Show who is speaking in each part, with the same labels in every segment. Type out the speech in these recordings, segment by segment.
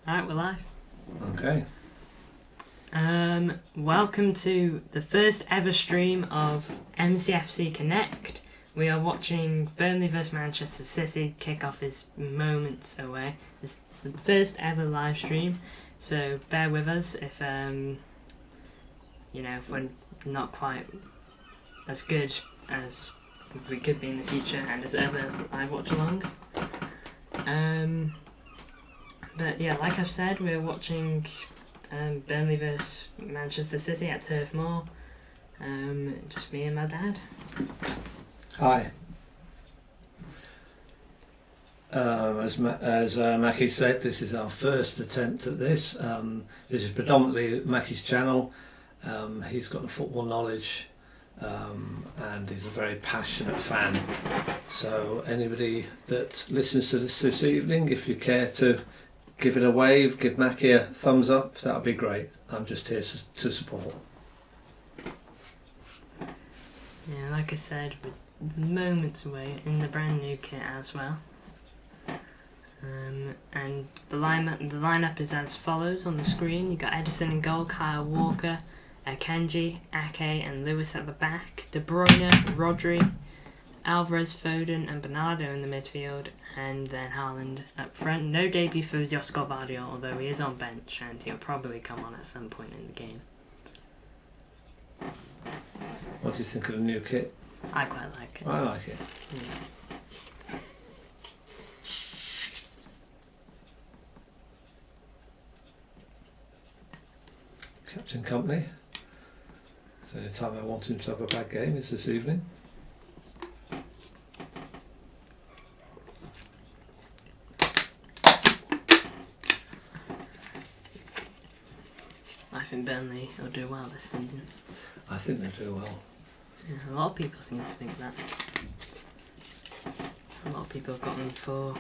Speaker 1: Alright, we're live.
Speaker 2: Okay.
Speaker 1: Welcome to the first ever stream of MCFC Connect. We are watching Burnley vs Manchester City. Kickoff is moments away. It's the first ever live stream, so bear with us if if we're not quite as good as we could be in the future and as ever live watch-alongs. But yeah, like I've said, we're watching Burnley vs Manchester City at Turf Moor. Just me and my dad.
Speaker 2: Hi. As Mackie said, this is our first attempt at this. This is predominantly Mackie's channel. He's got the football knowledge and he's a very passionate fan. So anybody that listens to this evening, if you care to give it a wave, give Mackie a thumbs up, that would be great. I'm just here to support.
Speaker 1: Yeah, like I said, we're moments away in the brand new kit as well. And the lineup is as follows on the screen. You got Edison in goal, Kyle Walker, Akanji, Ake and Lewis at the back, De Bruyne, Rodri, Alvarez, Foden and Bernardo in the midfield, and then Haaland up front. No debut for Josko Vardio, although he is on bench and he'll probably come on at some point in the game.
Speaker 2: What do you think of the new kit?
Speaker 1: I quite like it.
Speaker 2: I like it.
Speaker 1: Yeah.
Speaker 2: Captain Company. So the only time I want him to have a bad game is this evening.
Speaker 1: I think Burnley will do well this season.
Speaker 2: I think they do well.
Speaker 1: Yeah, a lot of people seem to think that. A lot of people have got them for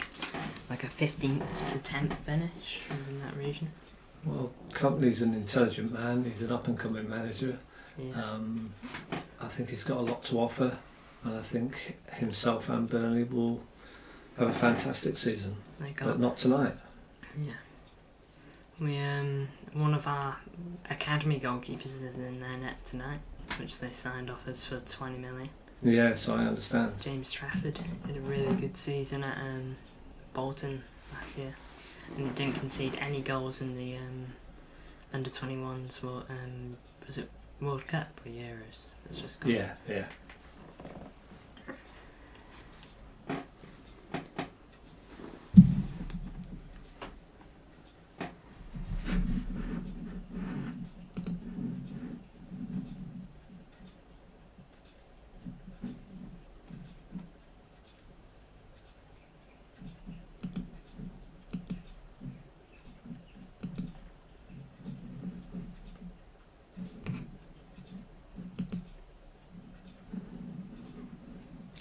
Speaker 1: like a 15th to 10th finish in that region.
Speaker 2: Well, Company's an intelligent man. He's an up-and-coming manager.
Speaker 1: Yeah.
Speaker 2: I think he's got a lot to offer, and I think himself and Burnley will have a fantastic season. But not tonight.
Speaker 1: Yeah. We one of our academy goalkeepers is in their net tonight, which they signed offers for 20 million.
Speaker 2: Yes, I understand.
Speaker 1: James Trafford had a really good season at Bolton last year, and he didn't concede any goals in the under 21s. Was it World Cup or Euros? It's just gone.
Speaker 2: Yeah.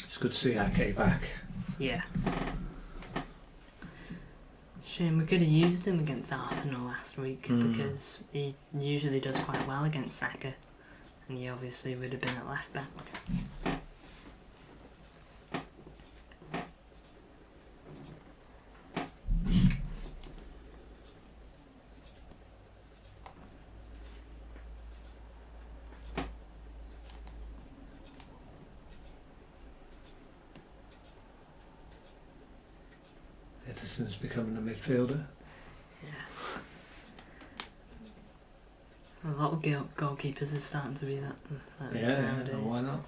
Speaker 2: It's good to see Ake back.
Speaker 1: Yeah. Shame we could have used him against Arsenal last week because he usually does quite well against Saka, and he obviously would have been at left back.
Speaker 2: Edison's becoming a midfielder.
Speaker 1: Yeah. A lot of goalkeepers are starting to be that nowadays.
Speaker 2: Why not?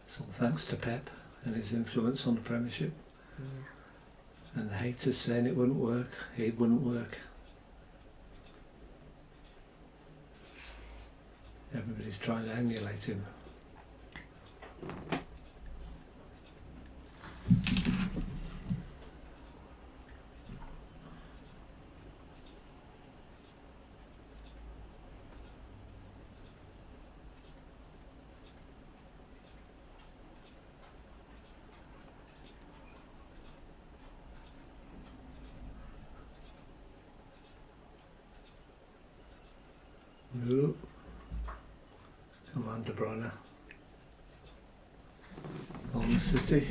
Speaker 2: It's all thanks to Pep and his influence on the Premiership.
Speaker 1: Yeah.
Speaker 2: And the haters saying it wouldn't work, it wouldn't work. Everybody's trying to emulate him. No. Come on, De Bruyne. On the City.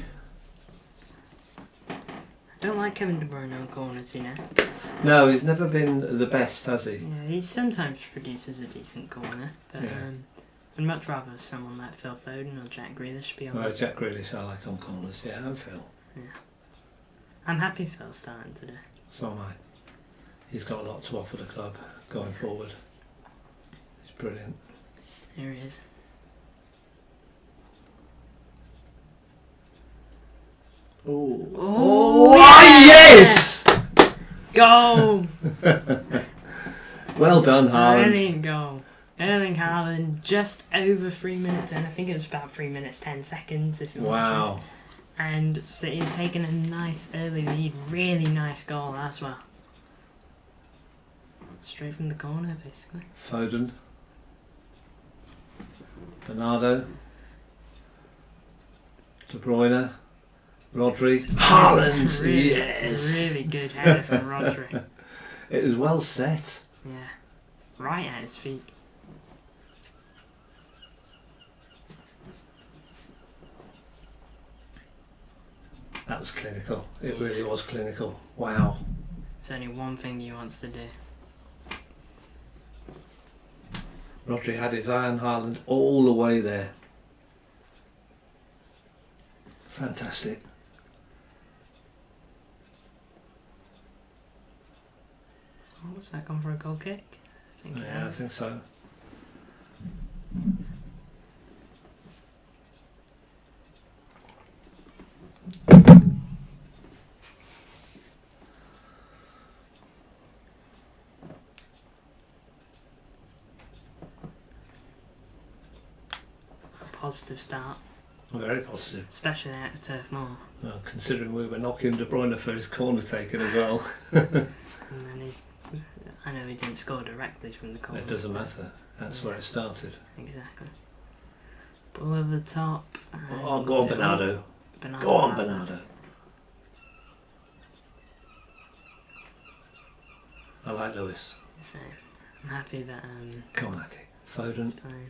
Speaker 1: Don't like Kevin De Bruyne on corners, you know.
Speaker 2: No, he's never been the best, has he?
Speaker 1: Yeah, he sometimes produces a decent corner, but
Speaker 2: Yeah.
Speaker 1: I'd much rather someone like Phil Foden or Jack Grealish be on.
Speaker 2: Well, Jack Grealish I like on corners, yeah, and Phil.
Speaker 1: Yeah. I'm happy Phil's starting today.
Speaker 2: So am I. He's got a lot to offer the club going forward. He's brilliant.
Speaker 1: Here he is.
Speaker 2: Oh, yes!
Speaker 1: Goal!
Speaker 2: Well done, Haaland.
Speaker 1: Brilliant goal. Erling Haaland, just over 3 minutes in. I think it was about 3 minutes 10 seconds if you want.
Speaker 2: Wow.
Speaker 1: And City have taken a nice early lead. Really nice goal as well. Straight from the corner, basically.
Speaker 2: Foden. Bernardo. De Bruyne. Rodri. Haaland!
Speaker 1: Really,
Speaker 2: Yes!
Speaker 1: really good header from Rodri.
Speaker 2: It was well set.
Speaker 1: Yeah. Right at his feet.
Speaker 2: That was clinical. It really was clinical. Wow.
Speaker 1: There's only one thing he wants to do.
Speaker 2: Rodri had his eye on Haaland all the way there. Fantastic.
Speaker 1: Oh, was that gone for a goal kick? I think it
Speaker 2: Yeah, I
Speaker 1: has.
Speaker 2: think so.
Speaker 1: A positive start,
Speaker 2: Very positive.
Speaker 1: especially out of Turf Moor.
Speaker 2: Well, considering we were knocking De Bruyne for his corner taken as well.
Speaker 1: And then I know he didn't score directly from the corner.
Speaker 2: It doesn't matter. That's where it started.
Speaker 1: Exactly. Ball over the top.
Speaker 2: Oh, go on, Bernardo.
Speaker 1: Bernardo.
Speaker 2: Go on, Bernardo. I like Lewis.
Speaker 1: So, I'm happy that
Speaker 2: Come on, Ake. Foden.
Speaker 1: he's playing.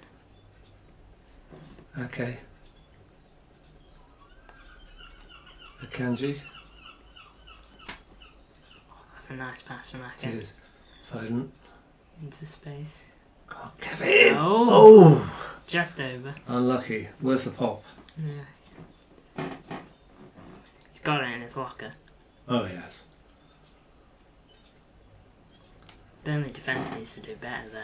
Speaker 2: Ake. Akanji.
Speaker 1: Oh, that's a nice pass from Ake.
Speaker 2: Cheers. Foden.
Speaker 1: Into space.
Speaker 2: Come on, Kevin!
Speaker 1: Oh!
Speaker 2: Oh!
Speaker 1: Just over.
Speaker 2: Unlucky. Where's the pop?
Speaker 1: Yeah. He's got it in his locker.
Speaker 2: Oh, yes.
Speaker 1: Burnley defence needs to do better there.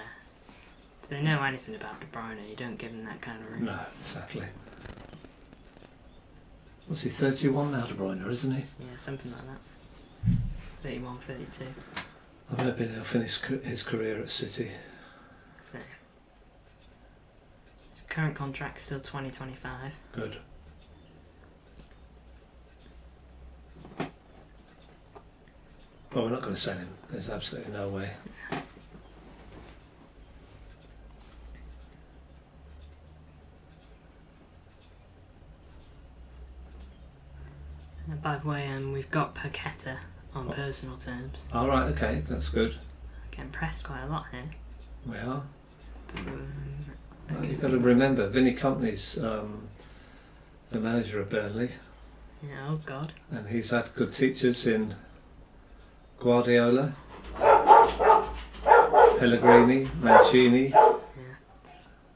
Speaker 1: If they know anything about De Bruyne, you don't give him that kind of room.
Speaker 2: No, exactly. What's he, 31 now, De Bruyne, isn't he?
Speaker 1: Yeah, something like that. 31, 32.
Speaker 2: I'm hoping he'll finish his career at City.
Speaker 1: So, his current contract's still 2025.
Speaker 2: Good. Well, we're not going to sell him. There's absolutely no way.
Speaker 1: And by the way, we've got Paqueta on personal terms.
Speaker 2: All right, okay, that's good.
Speaker 1: Getting pressed quite a lot here.
Speaker 2: We are.
Speaker 1: But,
Speaker 2: You've got to remember, Vinny Company's the manager of Burnley,
Speaker 1: yeah, oh God.
Speaker 2: and he's had good teachers in Guardiola, Pellegrini, Mancini.
Speaker 1: Yeah.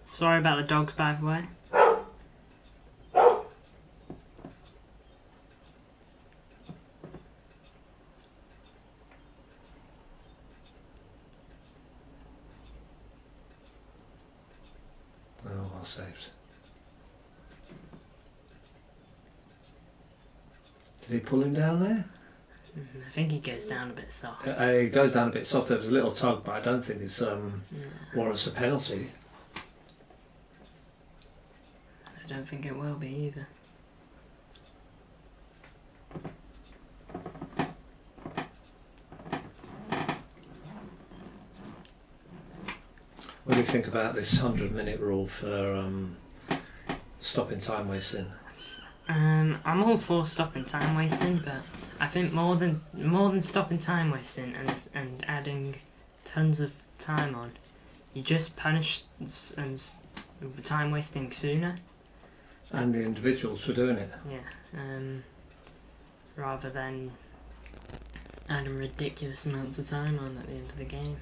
Speaker 1: Sorry about the dogs, by the way.
Speaker 2: Oh, well saved. Did he pull him down there?
Speaker 1: I think he goes down a bit soft.
Speaker 2: He goes down a bit soft. There was a little tug, but I don't think it's warrants a penalty.
Speaker 1: I don't think it will be either.
Speaker 2: What do you think about this 100-minute rule for stopping time wasting?
Speaker 1: I'm all for stopping time wasting, but I think more than stopping time wasting and adding tons of time on, you just punish time wasting sooner.
Speaker 2: And the individuals for doing it.
Speaker 1: Yeah. Rather than adding ridiculous amounts of time on at the end of the game.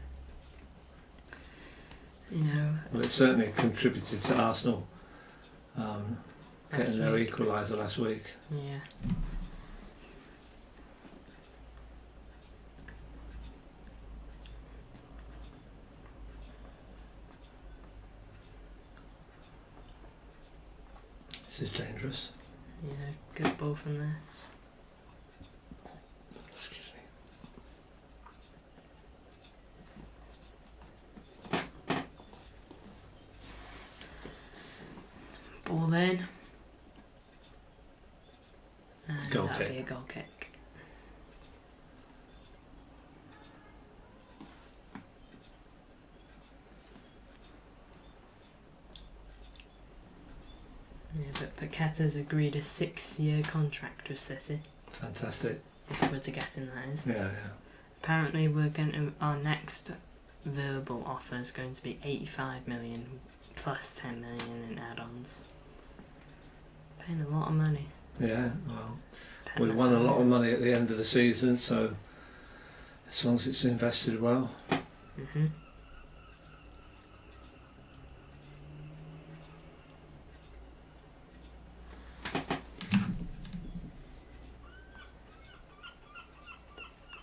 Speaker 1: You know.
Speaker 2: Well, it certainly contributed to Arsenal getting their equaliser last week.
Speaker 1: Yeah.
Speaker 2: This is dangerous.
Speaker 1: Yeah, good ball from this.
Speaker 2: Excuse me.
Speaker 1: Ball then. And
Speaker 2: Goal
Speaker 1: that'll
Speaker 2: kick.
Speaker 1: be a goal kick. Yeah, but Paqueta's agreed a 6-year contract with City.
Speaker 2: Fantastic.
Speaker 1: If we're to get him, that is.
Speaker 2: Yeah.
Speaker 1: Apparently, our next verbal offer is going to be 85 million plus 10 million in add-ons. Paying a lot of money.
Speaker 2: Yeah, well,
Speaker 1: Pep
Speaker 2: we
Speaker 1: must
Speaker 2: won a
Speaker 1: want
Speaker 2: lot
Speaker 1: it.
Speaker 2: of money at the end of the season, so as long as it's invested well.
Speaker 1: Mhm.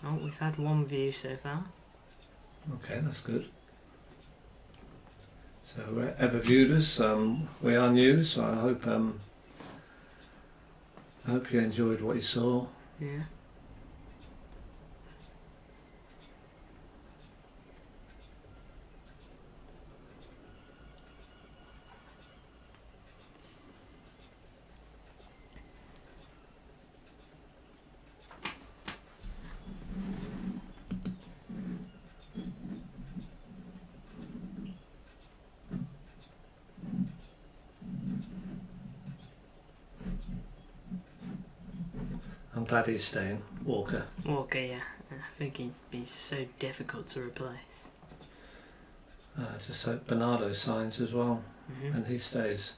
Speaker 1: Oh, we've had one view so far.
Speaker 2: Okay, that's good. So whoever viewed us, we are new, so I hope you enjoyed what you saw.
Speaker 1: Yeah.
Speaker 2: I'm glad he's staying, Walker.
Speaker 1: Walker, yeah. I think he'd be so difficult to replace.
Speaker 2: Just hope Bernardo signs as well,
Speaker 1: Mhm.
Speaker 2: and he stays.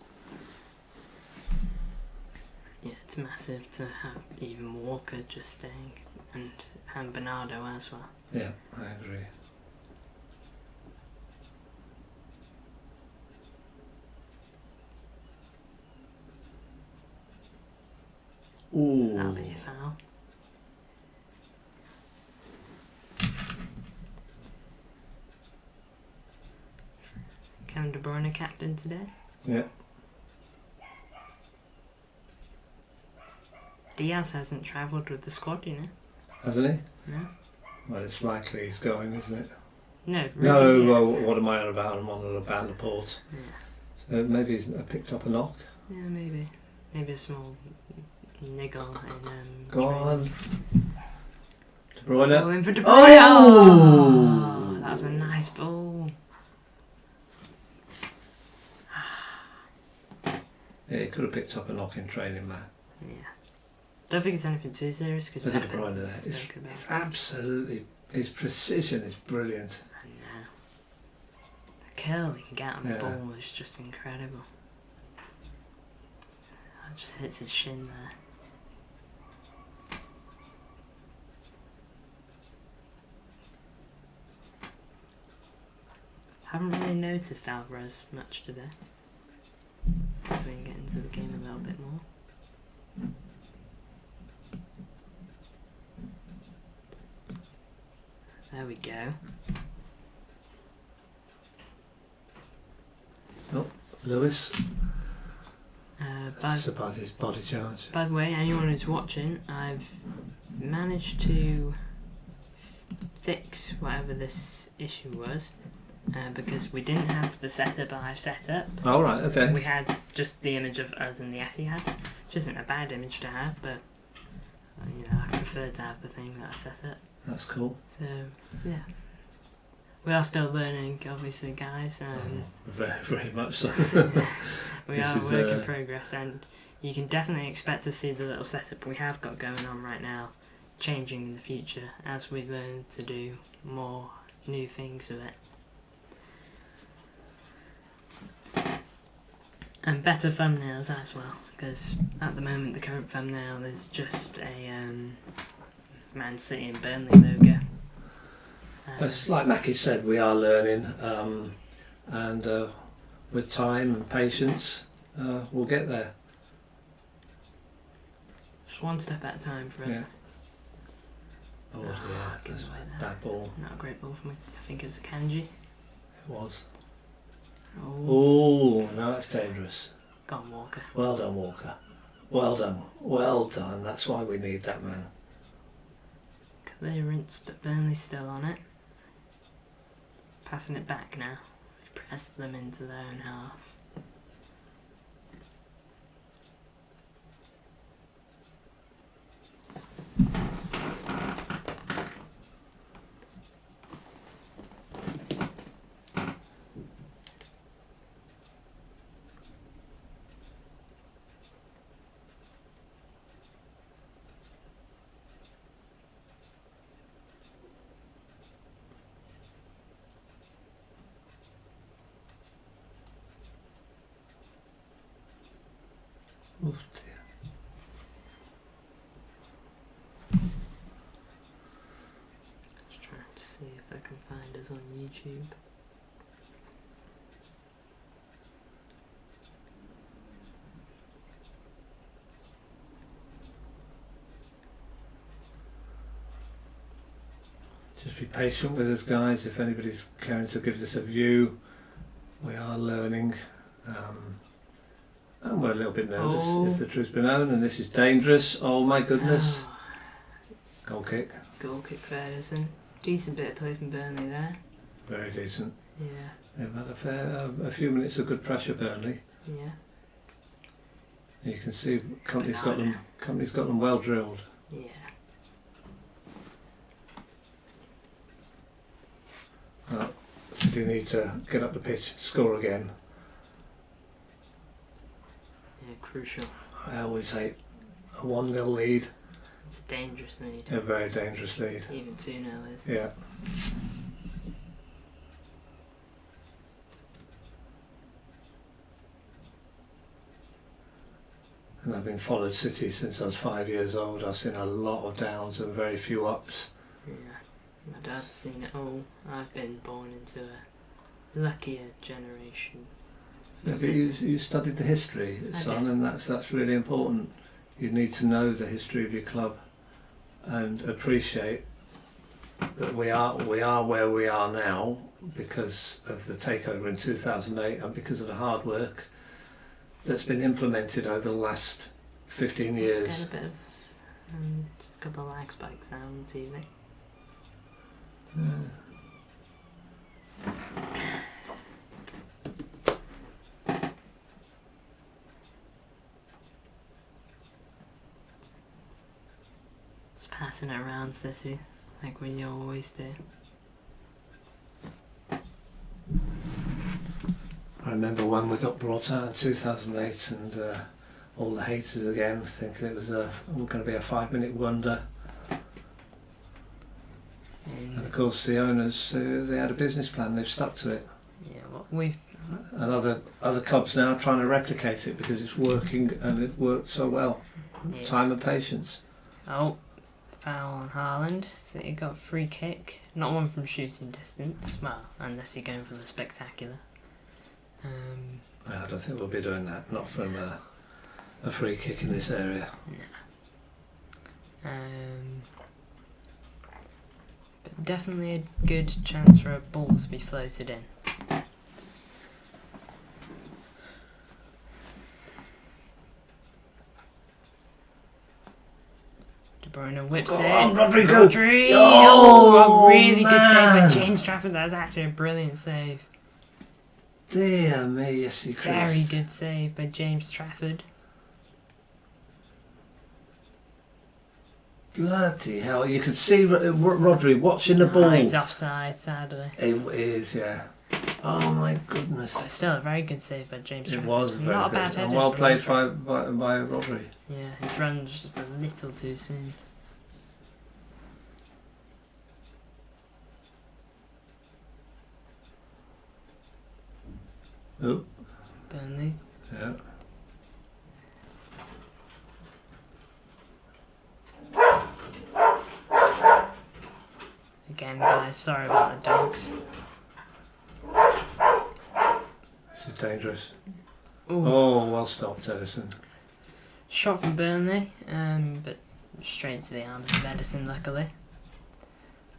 Speaker 1: Yeah, it's massive to have even Walker just staying and Bernardo as well.
Speaker 2: Yeah, I agree. Ooh.
Speaker 1: That'll be a foul. Kevin De Bruyne captain today.
Speaker 2: Yeah.
Speaker 1: Diaz hasn't travelled with the squad, you know.
Speaker 2: Hasn't he?
Speaker 1: No.
Speaker 2: Well, it's likely he's going, isn't it?
Speaker 1: No.
Speaker 2: No,
Speaker 1: Ruben
Speaker 2: well,
Speaker 1: Diaz.
Speaker 2: what am I on about? I'm on about the port.
Speaker 1: Yeah.
Speaker 2: So maybe he's picked up a knock.
Speaker 1: Yeah, maybe. Maybe a small niggle in
Speaker 2: Go
Speaker 1: training.
Speaker 2: on. De Bruyne.
Speaker 1: Ball in for De Bruyne.
Speaker 2: Oh!
Speaker 1: That was a nice ball.
Speaker 2: Yeah, he could have picked up a knock in training, Matt.
Speaker 1: Yeah. Don't think it's anything too serious because
Speaker 2: But De
Speaker 1: Pep
Speaker 2: Bruyne,
Speaker 1: has spoken about
Speaker 2: it's
Speaker 1: it.
Speaker 2: absolutely, his precision is brilliant.
Speaker 1: I know. The curl he can get on the
Speaker 2: Yeah.
Speaker 1: ball is just incredible. It just hits his shin there. Haven't really noticed Alvarez much today. If we can get into the game a little bit more. There we go.
Speaker 2: Lewis,
Speaker 1: By,
Speaker 2: that's about his body charge.
Speaker 1: by the way, anyone who's watching, I've managed to fix whatever this issue was because we didn't have the setup I've set up.
Speaker 2: All right, okay.
Speaker 1: We had just the image of us and the Etihad, which isn't a bad image to have, but you know, I prefer to have the thing that I set up.
Speaker 2: That's cool.
Speaker 1: So yeah, we are still learning, obviously, guys.
Speaker 2: Very, very much so.
Speaker 1: We
Speaker 2: This
Speaker 1: are a
Speaker 2: is,
Speaker 1: work in progress, and you can definitely expect to see the little setup we have got going on right now changing in the future as we learn to do more new things with it. And better thumbnails as well, because at the moment the current thumbnail is just a Man City and Burnley logo.
Speaker 2: It's like Mackie said, we are learning, and with time and patience, we'll get there.
Speaker 1: Just one step at a time for us.
Speaker 2: Yeah. Oh, yeah,
Speaker 1: give
Speaker 2: that's
Speaker 1: away
Speaker 2: a
Speaker 1: there.
Speaker 2: bad ball.
Speaker 1: Not a great ball from me. I think it was a Kanji.
Speaker 2: It was.
Speaker 1: Oh,
Speaker 2: Oh, no, that's dangerous.
Speaker 1: go on, Walker.
Speaker 2: Well done, Walker. Well done. Well done. That's why we need that man.
Speaker 1: Clearance, but Burnley's still on it. Passing it back now. We've pressed them into their own half.
Speaker 2: Oof, dear.
Speaker 1: Just trying to see if I can find us on YouTube.
Speaker 2: Just be patient with us, guys. If anybody's caring to give this a view, we are learning. And we're a little bit nervous, if the truth's been known, and this is dangerous. Oh my goodness.
Speaker 1: Oh,
Speaker 2: Goal kick.
Speaker 1: goal kick for Edison. Decent bit of play from Burnley there.
Speaker 2: Very decent.
Speaker 1: Yeah,
Speaker 2: They've had a few minutes of good pressure, Burnley.
Speaker 1: yeah,
Speaker 2: You can see Company's got them well drilled.
Speaker 1: yeah.
Speaker 2: Well, City need to get up the pitch and score again.
Speaker 1: Yeah, crucial.
Speaker 2: I always hate a 1-0 lead.
Speaker 1: It's a dangerous lead.
Speaker 2: A very dangerous lead.
Speaker 1: Even 2-0 is.
Speaker 2: Yeah. And I've been followed City since I was 5 years old. I've seen a lot of downs and very few ups.
Speaker 1: Yeah. My dad's seen it all. I've been born into a luckier generation.
Speaker 2: Yeah, but you studied the history,
Speaker 1: I
Speaker 2: son,
Speaker 1: did.
Speaker 2: and that's really important. You need to know the history of your club and appreciate that we are where we are now because of the takeover in 2008 and because of the hard work that's been implemented over the last 15 years.
Speaker 1: Get a bit of just a couple of lag spikes out on the TV. Just passing it around, City, like we always do.
Speaker 2: I remember when we got brought out in 2008 and all the haters again thinking it was going to be a 5-minute wonder. And of course the owners, they had a business plan, they've stuck to it.
Speaker 1: Yeah, well, we've
Speaker 2: And other clubs now are trying to replicate it because it's working and it worked so well.
Speaker 1: yeah.
Speaker 2: Time and patience.
Speaker 1: Oh, foul on Haaland. City got a free kick. Not one from shooting distance. Well, unless you're going for the spectacular.
Speaker 2: I don't think we'll be doing that, not from a free kick in this area.
Speaker 1: But definitely a good chance for a ball to be floated in. De Bruyne whips
Speaker 2: Go
Speaker 1: it.
Speaker 2: on, Rodrigo.
Speaker 1: Rodri!
Speaker 2: Oh,
Speaker 1: a really good save by
Speaker 2: man.
Speaker 1: James Trafford. That was actually a brilliant save.
Speaker 2: Dear me, yes, he
Speaker 1: Very good save by James Trafford.
Speaker 2: Bloody hell, you can see Rodri watching the ball.
Speaker 1: He's offside, sadly.
Speaker 2: It is, yeah. Oh my goodness.
Speaker 1: But still, a very good save by James
Speaker 2: It
Speaker 1: Trafford.
Speaker 2: was very
Speaker 1: Not a
Speaker 2: good.
Speaker 1: bad header
Speaker 2: And well
Speaker 1: from
Speaker 2: played
Speaker 1: Rodri.
Speaker 2: by Rodri.
Speaker 1: Yeah, his run was just a little too soon.
Speaker 2: Oh,
Speaker 1: Burnley.
Speaker 2: yeah.
Speaker 1: Again, guys, sorry about the dogs.
Speaker 2: This is dangerous.
Speaker 1: Ooh.
Speaker 2: Oh, well stopped, Edison.
Speaker 1: Shot from Burnley, but straight to the arms of Edison, luckily.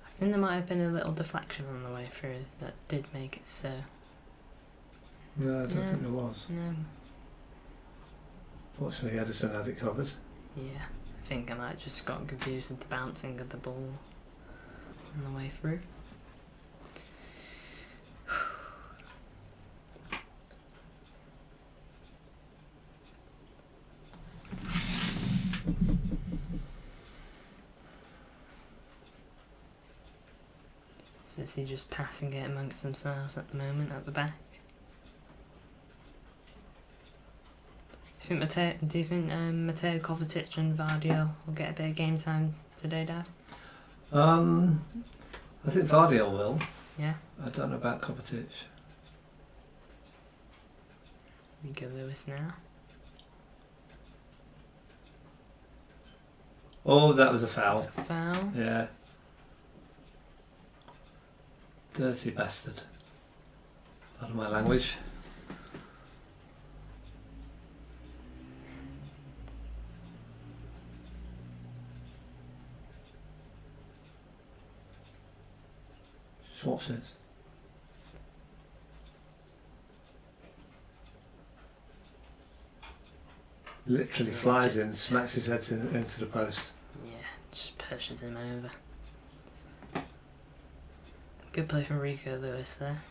Speaker 1: I think there might have been a little deflection on the way through that did make it so.
Speaker 2: No, I don't think there was.
Speaker 1: No.
Speaker 2: Fortunately, Edison had it covered.
Speaker 1: Yeah, I think I might have just got confused with the bouncing of the ball on the way through. Sissy just passing it amongst themselves at the moment at the back. Do you think Mateo Kovacic and Vardio will get a bit of game time today, Dad?
Speaker 2: I think Vardio will.
Speaker 1: Yeah.
Speaker 2: I don't know about Kovacic.
Speaker 1: We go Lewis now.
Speaker 2: Oh, that was a foul.
Speaker 1: It's a foul.
Speaker 2: Yeah. Dirty bastard. Pardon my language. Just watch this. Literally flies in, smacks his head into the post.
Speaker 1: Yeah, just pushes him over. Good play from Rico Lewis there.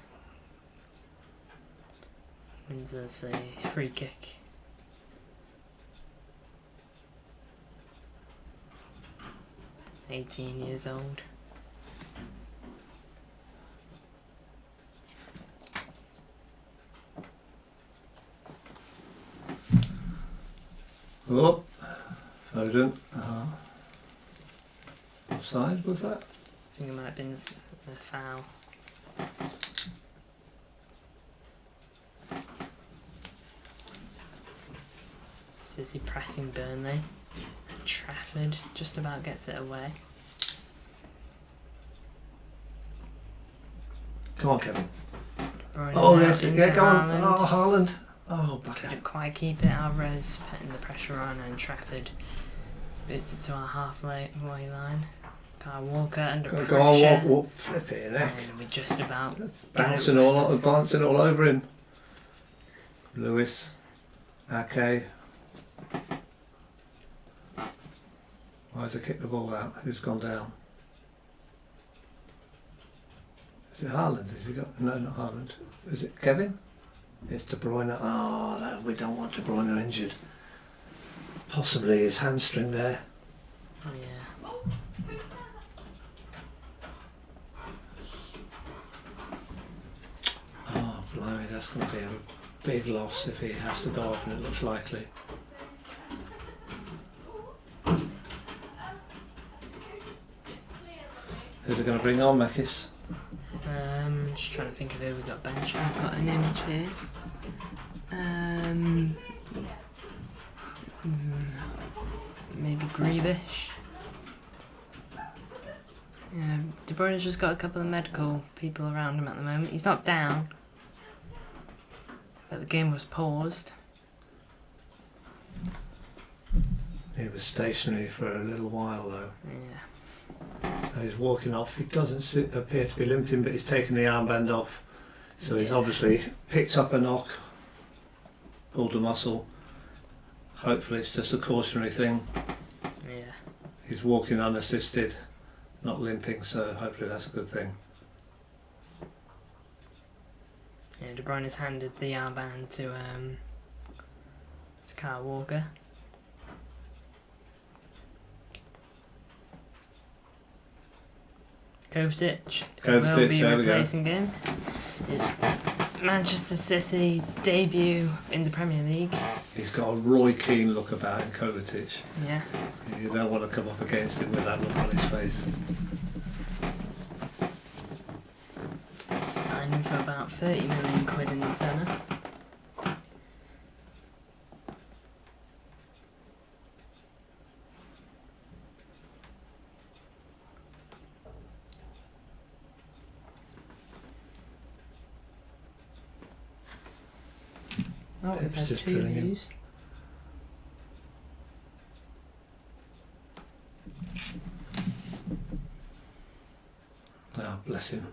Speaker 1: Wins us a free kick. (18 years old).
Speaker 2: Oh, Foden. Offside, was that?
Speaker 1: I think it might have been a foul. Sissy pressing Burnley. Trafford just about gets it away.
Speaker 2: Come on, Kevin.
Speaker 1: Bruyne
Speaker 2: Oh,
Speaker 1: out
Speaker 2: yes,
Speaker 1: into
Speaker 2: yeah, go on.
Speaker 1: Haaland.
Speaker 2: Oh, Haaland. Oh, back
Speaker 1: Couldn't quite keep it. Alvarez putting the pressure on, and Trafford boots it to our halfway line. Kyle Walker under pressure.
Speaker 2: Go on, walk, flip it, neck.
Speaker 1: And we just about
Speaker 2: Bouncing all over him. Lewis, Ake. Why has he kicked the ball out? Who's gone down? Is it Haaland? Has he got? No, not Haaland. Is it Kevin? It's De Bruyne. Oh, no, we don't want De Bruyne injured. Possibly his hamstring there.
Speaker 1: yeah.
Speaker 2: Oh, blimey, that's going to be a big loss if he has to go off, and it looks likely. Who are they going to bring on, Makis?
Speaker 1: Just trying to think of who we got bench. I've got an image here. Maybe Grealish. Yeah, De Bruyne's just got a couple of medical people around him at the moment. He's not down, but the game was paused.
Speaker 2: He was stationary for a little while though.
Speaker 1: Yeah.
Speaker 2: So he's walking off. He doesn't appear to be limping, but he's taken the armband off. So he's obviously picked up a knock, pulled a muscle. Hopefully it's just a cautionary thing.
Speaker 1: Yeah.
Speaker 2: He's walking unassisted, not limping, so hopefully that's a good thing.
Speaker 1: Yeah, De Bruyne has handed the armband to Kyle Walker. Kovacic will be replacing him. His Manchester City debut in the Premier League.
Speaker 2: He's got a Roy Keane look about him, Kovacic.
Speaker 1: Yeah.
Speaker 2: You don't want to come up against him with that look on his face.
Speaker 1: Signed him for about 30 million quid in the summer. Oh, we've
Speaker 2: Pip's
Speaker 1: had
Speaker 2: just
Speaker 1: 2
Speaker 2: filling in.
Speaker 1: views.
Speaker 2: Oh, bless him.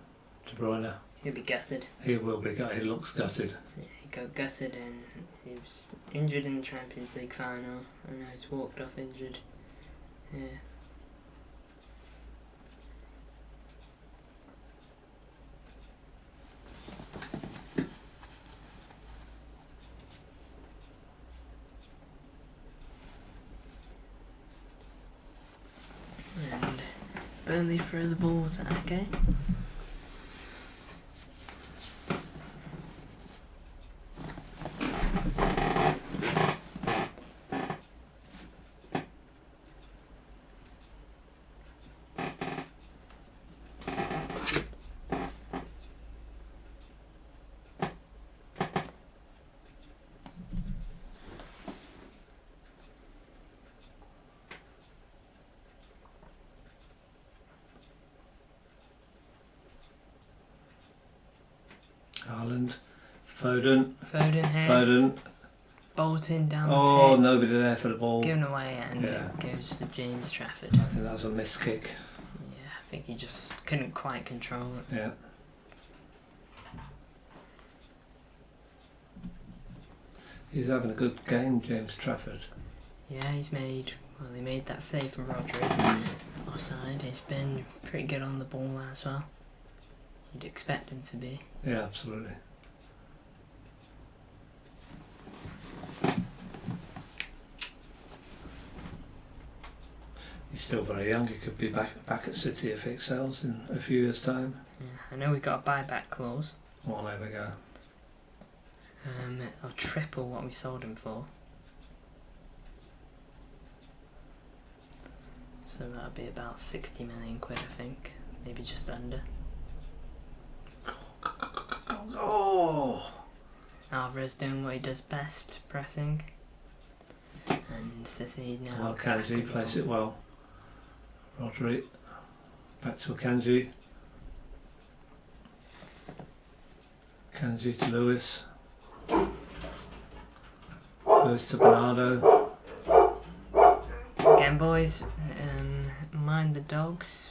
Speaker 2: De Bruyne.
Speaker 1: He'll be gutted.
Speaker 2: He will be gutted. He looks gutted.
Speaker 1: He got gutted and he was injured in the Champions League final. I know he's walked off injured. Yeah. And Burnley throw the ball to Ake.
Speaker 2: Haaland. Foden.
Speaker 1: Foden here.
Speaker 2: Foden.
Speaker 1: Bolton down the
Speaker 2: Oh,
Speaker 1: pitch.
Speaker 2: nobody there for the ball.
Speaker 1: Given away and
Speaker 2: Yeah.
Speaker 1: it goes to James Trafford.
Speaker 2: I think that was a missed kick.
Speaker 1: Yeah, I think he just couldn't quite control it.
Speaker 2: Yeah. He's having a good game, James Trafford.
Speaker 1: Yeah, he made that save for Rodri. Offside, he's been pretty good on the ball as well. You'd expect him to be.
Speaker 2: Yeah, absolutely. He's still very young. He could be back at City if he excels in a few years' time.
Speaker 1: Yeah, I know we got a buyback clause.
Speaker 2: Well, there we go.
Speaker 1: It'll triple what we sold him for. So that'll be about 60 million quid, I think. Maybe just under.
Speaker 2: Oh!
Speaker 1: Alvarez doing what he does best, pressing. And Sissy now.
Speaker 2: Well,
Speaker 1: back
Speaker 2: Kanji
Speaker 1: with
Speaker 2: plays
Speaker 1: the
Speaker 2: it well. Rodri. Back to Kanji. Kanji to Lewis. Lewis to Bernardo.
Speaker 1: ball. Again, boys, mind the dogs.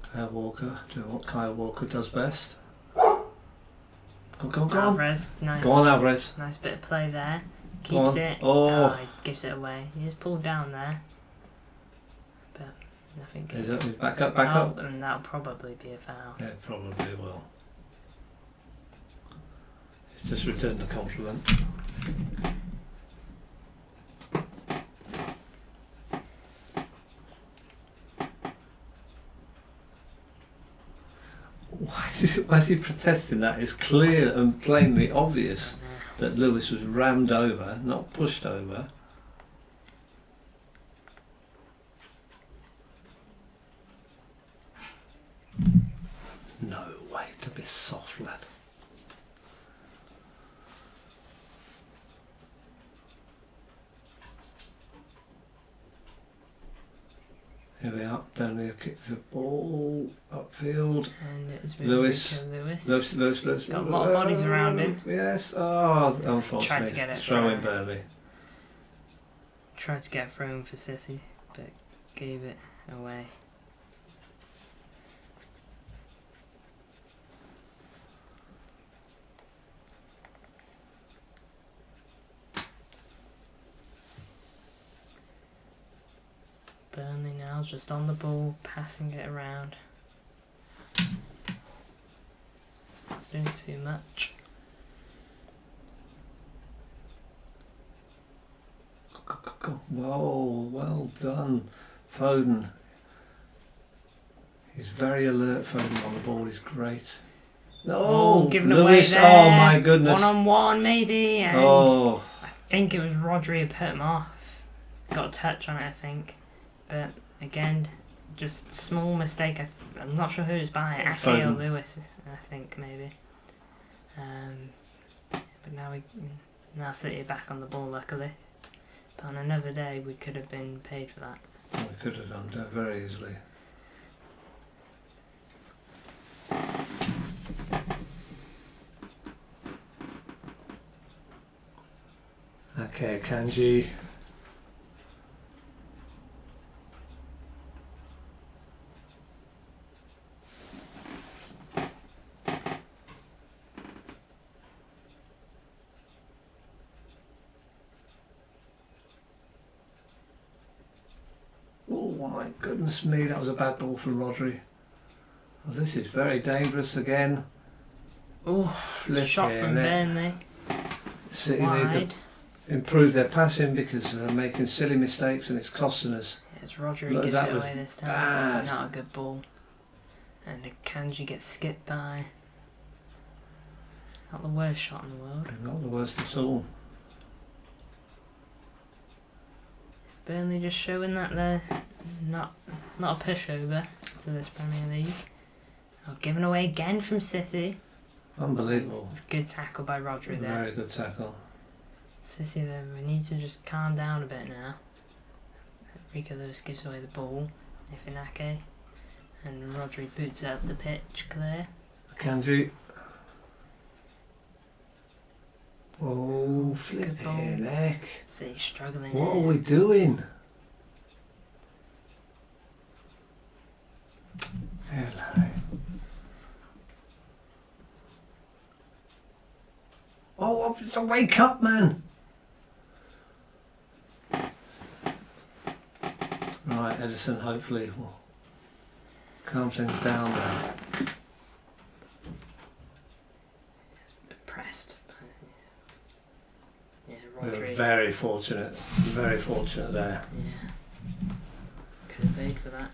Speaker 2: Kyle Walker, doing what Kyle Walker does best. Go on.
Speaker 1: Alvarez, nice.
Speaker 2: Go on, Alvarez.
Speaker 1: Nice bit of play there.
Speaker 2: Go
Speaker 1: Keeps
Speaker 2: on.
Speaker 1: it.
Speaker 2: Oh.
Speaker 1: He gives it away. He is pulled down there. But nothing good.
Speaker 2: He's back up.
Speaker 1: And that'll probably be a foul.
Speaker 2: Yeah, probably will. He's just returned the compliment. Why is he protesting that? It's clear and plainly obvious that Lewis was rammed over, not pushed over. No way to be soft, lad. Here we are. Burnley have kicked the ball upfield.
Speaker 1: And it was
Speaker 2: Lewis. Lewis.
Speaker 1: Got a lot of bodies around him.
Speaker 2: Yes. Oh, unfortunately.
Speaker 1: Tried to get it
Speaker 2: Throwing
Speaker 1: through.
Speaker 2: Burnley.
Speaker 1: Tried to get thrown for Sissy, but gave it away. Burnley now just on the ball, passing it around. Doing too much.
Speaker 2: Whoa, well done, Foden. He's very alert, Foden, on the ball. He's great. No,
Speaker 1: giving
Speaker 2: Lewis,
Speaker 1: away there.
Speaker 2: oh my goodness.
Speaker 1: 1-on-1 maybe, and
Speaker 2: Oh,
Speaker 1: I think it was Rodri who put him off. Got a touch on it, I think. But again, just small mistake. I'm not sure who it's by. Ake or
Speaker 2: Foden.
Speaker 1: Lewis, I think maybe. But now City are back on the ball, luckily. But on another day, we could have been paid for that.
Speaker 2: we could have done that very easily. Ake Kanji. Oh my goodness me, that was a bad ball from Rodri. Well, this is very dangerous again.
Speaker 1: Oh, shot from Burnley.
Speaker 2: City need to improve their passing because they're making silly mistakes and it's costing us.
Speaker 1: Yeah, it's Rodri who gives it away this time. Bad. Not a good ball. And the Kanji gets skipped by. Not the worst shot in the world.
Speaker 2: Not the worst at all.
Speaker 1: Burnley just showing that they're not a pushover to this Premier League. Oh, given away again from City.
Speaker 2: Unbelievable.
Speaker 1: Good tackle by Rodri there.
Speaker 2: Very good tackle.
Speaker 1: City then, we need to just calm down a bit now. Rico Lewis gives away the ball. Ifinake. And Rodri boots out the pitch clear.
Speaker 2: Kanji. Oh, flipping heck.
Speaker 1: City struggling
Speaker 2: What
Speaker 1: here.
Speaker 2: are we doing? Here, Larry. Oh, it's a wake up, man. Right, Edison hopefully will calm things down now.
Speaker 1: Pressed. Yeah,
Speaker 2: We
Speaker 1: Rodri.
Speaker 2: were very fortunate there.
Speaker 1: Yeah. Could have paid for that.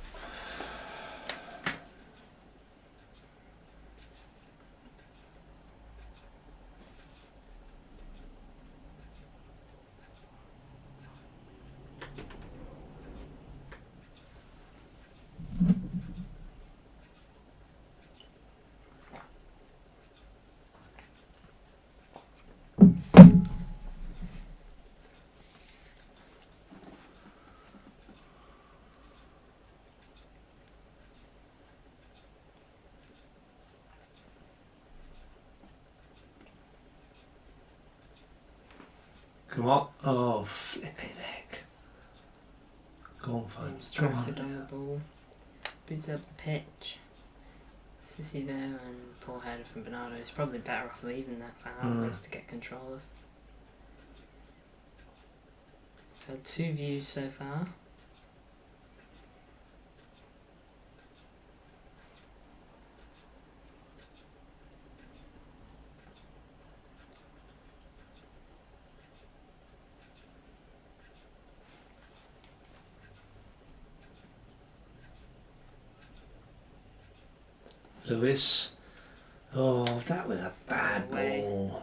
Speaker 2: Come on. Oh, flipping heck. Go on, folks. Come
Speaker 1: Trafford
Speaker 2: on.
Speaker 1: on the ball. Boots up the pitch. Sissy there and poor header from Bernardo. It's probably better off leaving that for Alvarez to get control of. We've had 2 views so far.
Speaker 2: Lewis. Oh, that was a bad ball.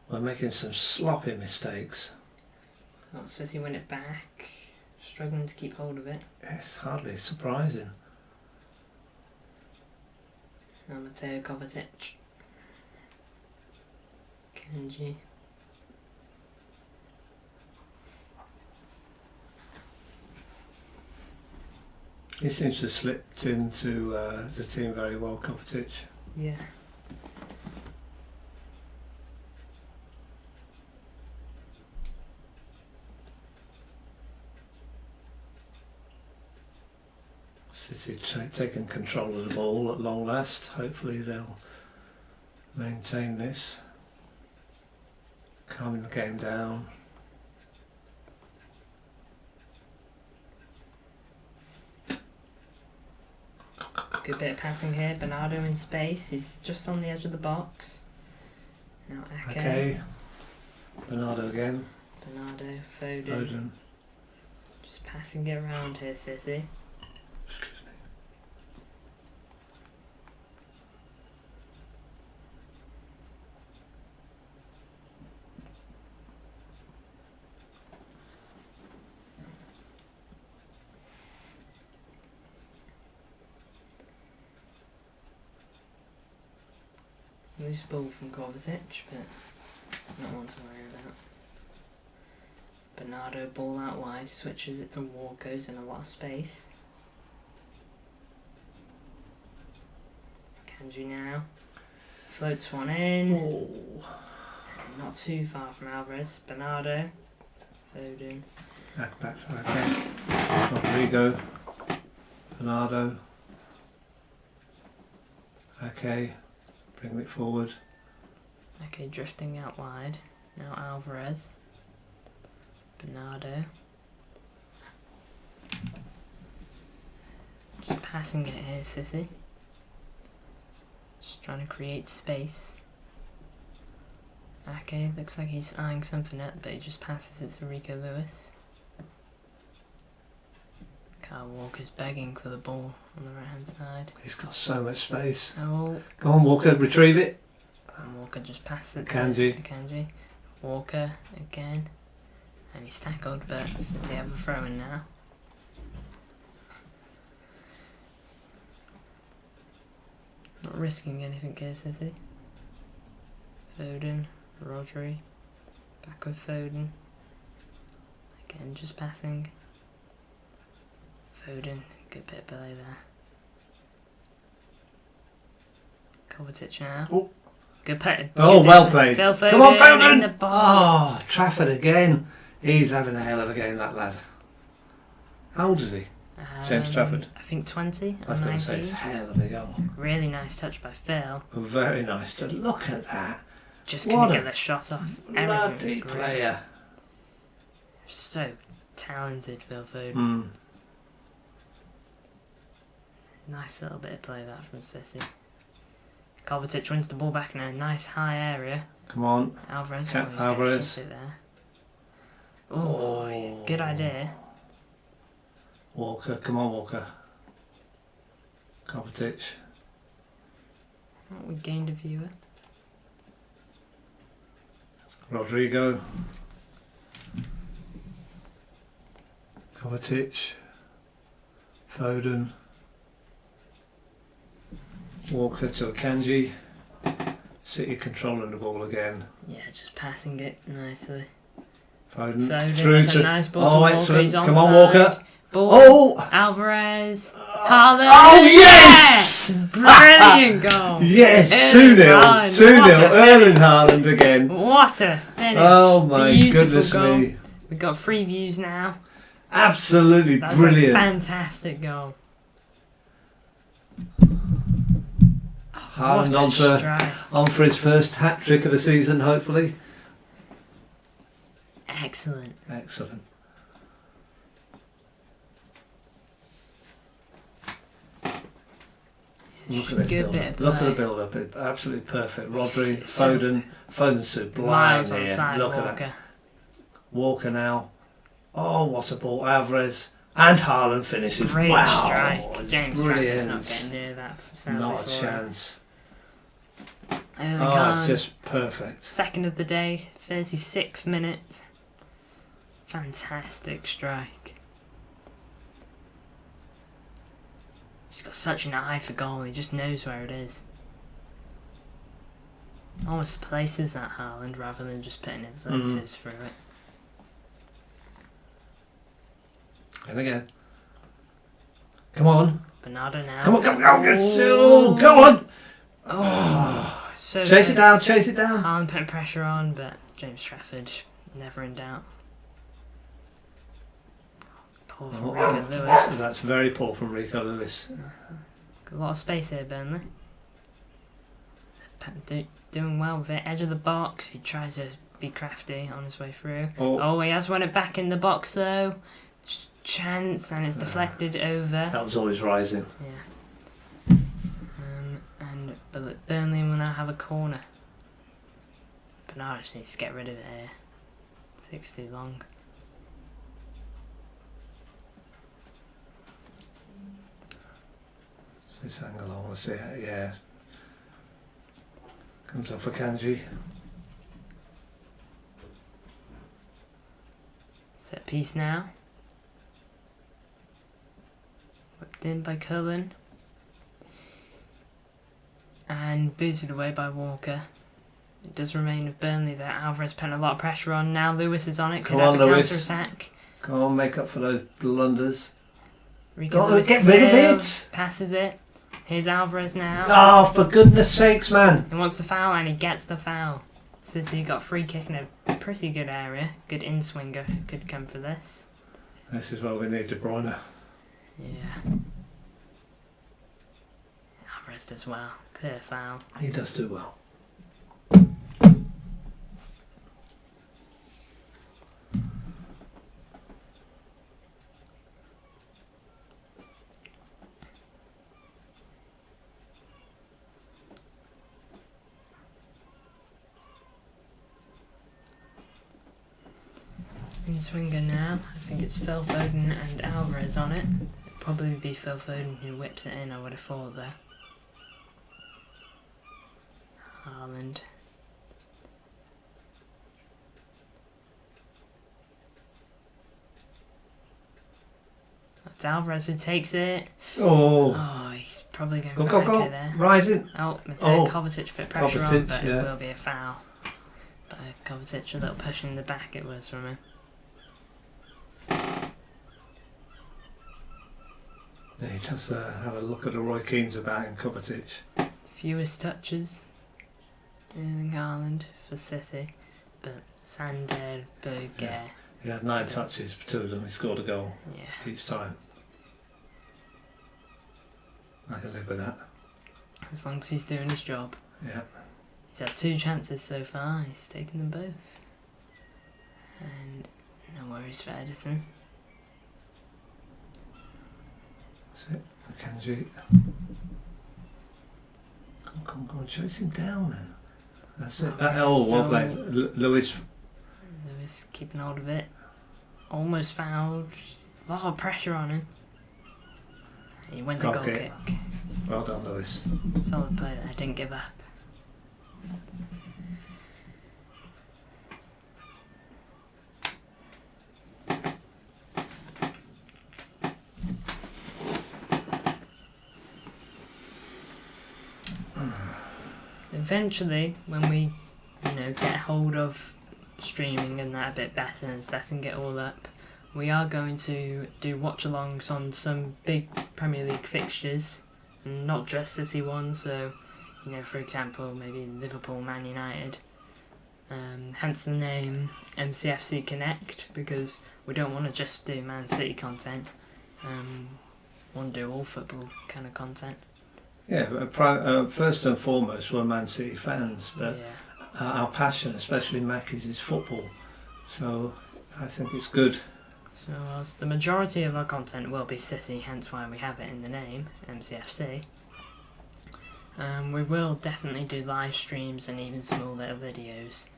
Speaker 2: We're making some sloppy mistakes.
Speaker 1: Well, Sissy win it back. Struggling to keep hold of it.
Speaker 2: It's hardly surprising.
Speaker 1: Now Mateo Kovacic. Kanji.
Speaker 2: He seems to have slipped into the team very well, Kovacic.
Speaker 1: Yeah.
Speaker 2: City taking control of the ball at long last. Hopefully they'll maintain this. Calming the game down.
Speaker 1: Good bit of passing here. Bernardo in space. He's just on the edge of the box. Now Ake.
Speaker 2: Okay. Bernardo again.
Speaker 1: Bernardo, Foden.
Speaker 2: Foden.
Speaker 1: Just passing it around here, Sissy.
Speaker 2: Excuse me.
Speaker 1: Loose ball from Kovacic, but not one to worry about. Bernardo ball out wide, switches it to Walker's in a lot of space. Kanji now. Floats one in.
Speaker 2: Oh.
Speaker 1: Not too far from Alvarez. Bernardo. Foden.
Speaker 2: Back to Ake. Rodrigo. Bernardo. Ake. Bring it forward.
Speaker 1: Okay, drifting out wide. Now Alvarez. Bernardo. Just passing it here, Sissy. Just trying to create space. Ake looks like he's eyeing something up, but he just passes it to Rico Lewis. Kyle Walker's begging for the ball on the right hand side.
Speaker 2: He's got so much space.
Speaker 1: Oh.
Speaker 2: Go on, Walker, retrieve it.
Speaker 1: And Walker just passes it
Speaker 2: Akanji.
Speaker 1: to Akanji. Walker again. And he's tackled, but since he have a throw in now. Not risking anything here, is he? Foden, Rodri. Back with Foden. Again, just passing. Foden, good bit below there. Kovacic now.
Speaker 2: Oh.
Speaker 1: Good play.
Speaker 2: Oh,
Speaker 1: good
Speaker 2: well
Speaker 1: bit.
Speaker 2: played.
Speaker 1: Phil Foden
Speaker 2: Come on, Foden!
Speaker 1: in the box.
Speaker 2: Oh, Trafford again. He's having a hell of a game, that lad. How old is he? James Trafford.
Speaker 1: I think 20
Speaker 2: I was
Speaker 1: or
Speaker 2: going to say,
Speaker 1: 19.
Speaker 2: it's a hell of a young.
Speaker 1: Really nice touch by Phil.
Speaker 2: Very nice to look at that.
Speaker 1: Just
Speaker 2: What
Speaker 1: couldn't
Speaker 2: a
Speaker 1: get the shot off. Everything
Speaker 2: Bloody
Speaker 1: was great.
Speaker 2: player.
Speaker 1: So talented, Phil Foden.
Speaker 2: Mm.
Speaker 1: Nice little bit of play that from Sissy. Kovacic wins the ball back now. Nice high area.
Speaker 2: Come on.
Speaker 1: Alvarez.
Speaker 2: Ca-
Speaker 1: thought he was gonna
Speaker 2: Alvarez.
Speaker 1: hit it there. Oh, yeah, good idea.
Speaker 2: Walker, come on, Walker. Kovacic.
Speaker 1: Oh, we gained a viewer.
Speaker 2: Rodrigo. Kovacic. Foden. Walker to Akanji. City controlling the ball again.
Speaker 1: Yeah, just passing it nicely.
Speaker 2: Foden.
Speaker 1: Foden
Speaker 2: Through
Speaker 1: has
Speaker 2: to.
Speaker 1: a nice ball
Speaker 2: Oh,
Speaker 1: to Walker.
Speaker 2: excellent.
Speaker 1: He's
Speaker 2: Come on,
Speaker 1: onside.
Speaker 2: Walker.
Speaker 1: Ball.
Speaker 2: Oh!
Speaker 1: Alvarez. Haaland.
Speaker 2: Oh, yes!
Speaker 1: Brilliant goal.
Speaker 2: Yes!
Speaker 1: Erling
Speaker 2: 2-0.
Speaker 1: Haaland.
Speaker 2: 2-0.
Speaker 1: What a
Speaker 2: Erling Haaland again.
Speaker 1: What a finish.
Speaker 2: Oh my
Speaker 1: Beautiful
Speaker 2: goodness
Speaker 1: goal.
Speaker 2: me.
Speaker 1: We've got 3 views now.
Speaker 2: Absolutely
Speaker 1: That's
Speaker 2: brilliant.
Speaker 1: a fantastic goal.
Speaker 2: Haaland
Speaker 1: What a strike.
Speaker 2: on for his first hat-trick of the season, hopefully.
Speaker 1: Excellent.
Speaker 2: Excellent. Look at this
Speaker 1: Good
Speaker 2: build
Speaker 1: bit
Speaker 2: up.
Speaker 1: of
Speaker 2: Look at the
Speaker 1: play.
Speaker 2: build up. It's absolutely perfect. Rodri,
Speaker 1: It's-
Speaker 2: Foden sublime
Speaker 1: Miles on
Speaker 2: here.
Speaker 1: side
Speaker 2: Look at
Speaker 1: Walker.
Speaker 2: that. Walker now. Oh, what a ball. Alvarez. And Haaland finishes.
Speaker 1: Great
Speaker 2: Wow.
Speaker 1: strike. James Trafford's
Speaker 2: Brilliant.
Speaker 1: not getting near that. Sadly
Speaker 2: Not a
Speaker 1: for him.
Speaker 2: chance.
Speaker 1: Erling
Speaker 2: Oh,
Speaker 1: Haaland,
Speaker 2: it's just perfect.
Speaker 1: second of the day, 36th minute. Fantastic strike. He's got such an eye for goal, he just knows where it is. Almost places that Haaland rather than just putting his laces through it.
Speaker 2: And again. Come on.
Speaker 1: Bernardo now.
Speaker 2: Come on, come on, go on.
Speaker 1: Oh, so
Speaker 2: Chase it down, chase it down.
Speaker 1: Haaland putting pressure on, but James Trafford never in doubt. Poor from Rico Lewis.
Speaker 2: That's very poor from Rico Lewis.
Speaker 1: Got a lot of space here, Burnley. Doing well with it. Edge of the box. He tries to be crafty on his way through. Oh, he has won it back in the box though. Chance, and it's deflected over.
Speaker 2: That was always rising.
Speaker 1: Yeah. But Burnley will now have a corner. Bernardo just needs to get rid of it here. 60 long.
Speaker 2: This angle, I want to see it, yeah. Comes off for Kanji.
Speaker 1: Set piece now. Whipped in by Cullen. And booted away by Walker. It does remain with Burnley there. Alvarez putting a lot of pressure on. Now Lewis is on it. Could
Speaker 2: Come
Speaker 1: have
Speaker 2: on,
Speaker 1: a
Speaker 2: Lewis.
Speaker 1: counter-attack.
Speaker 2: Come on, make up for those blunders.
Speaker 1: Rico
Speaker 2: Got to
Speaker 1: Lewis
Speaker 2: get rid of
Speaker 1: still
Speaker 2: it.
Speaker 1: passes it. Here's Alvarez now.
Speaker 2: Oh, for goodness sakes, man.
Speaker 1: He wants the foul and he gets the foul. City got a free kick in a pretty good area. Good in-swinger could come for this.
Speaker 2: This is where we need De Bruyne.
Speaker 1: Yeah. Alvarez does well. Clear foul.
Speaker 2: He does do well.
Speaker 1: In swinger now, I think it's Phil Foden and Alvarez on it. It'd probably be Phil Foden who whips it in, I would have thought though. Haaland. That's Alvarez who takes it.
Speaker 2: Oh,
Speaker 1: He's probably going
Speaker 2: go,
Speaker 1: for
Speaker 2: go,
Speaker 1: Ake
Speaker 2: go.
Speaker 1: there.
Speaker 2: Rising.
Speaker 1: Oh, Mateo Kovacic put pressure on,
Speaker 2: Kovacic,
Speaker 1: but
Speaker 2: yeah.
Speaker 1: it will be a foul. But Kovacic, a little push in the back it was from him.
Speaker 2: Yeah, he does have a look at the Roy Keane's about in Kovacic.
Speaker 1: Fewest touches in Haaland for City, but Sander, Berger.
Speaker 2: Yeah. He had 9 touches, 2 of them he scored a goal each time. I can live with that.
Speaker 1: As long as he's doing his job.
Speaker 2: Yeah.
Speaker 1: He's had 2 chances so far, he's taken them both. And no worries for Edison.
Speaker 2: That's it. Akanji. Come on, chase him down then. That's it. Well played. Lewis.
Speaker 1: Lewis keeping hold of it. Almost fouled. A lot of pressure on him. He went to goal kick.
Speaker 2: Well done, Lewis.
Speaker 1: Solid play there, didn't give up. Eventually, when we, get hold of streaming and that a bit better and setting it all up, we are going to do watch-alongs on some big Premier League fixtures, and not just City ones. So, for example, maybe Liverpool, Man United. Hence the name MCFC Connect, because we don't want to just do Man City content. We want to do all football kind of content.
Speaker 2: Yeah, first and foremost, we're Man City fans, but our passion, especially Mackie's, is football. So I think it's good.
Speaker 1: So whilst the majority of our content will be City, hence why we have it in the name, MCFC, we will definitely do live streams and even small little videos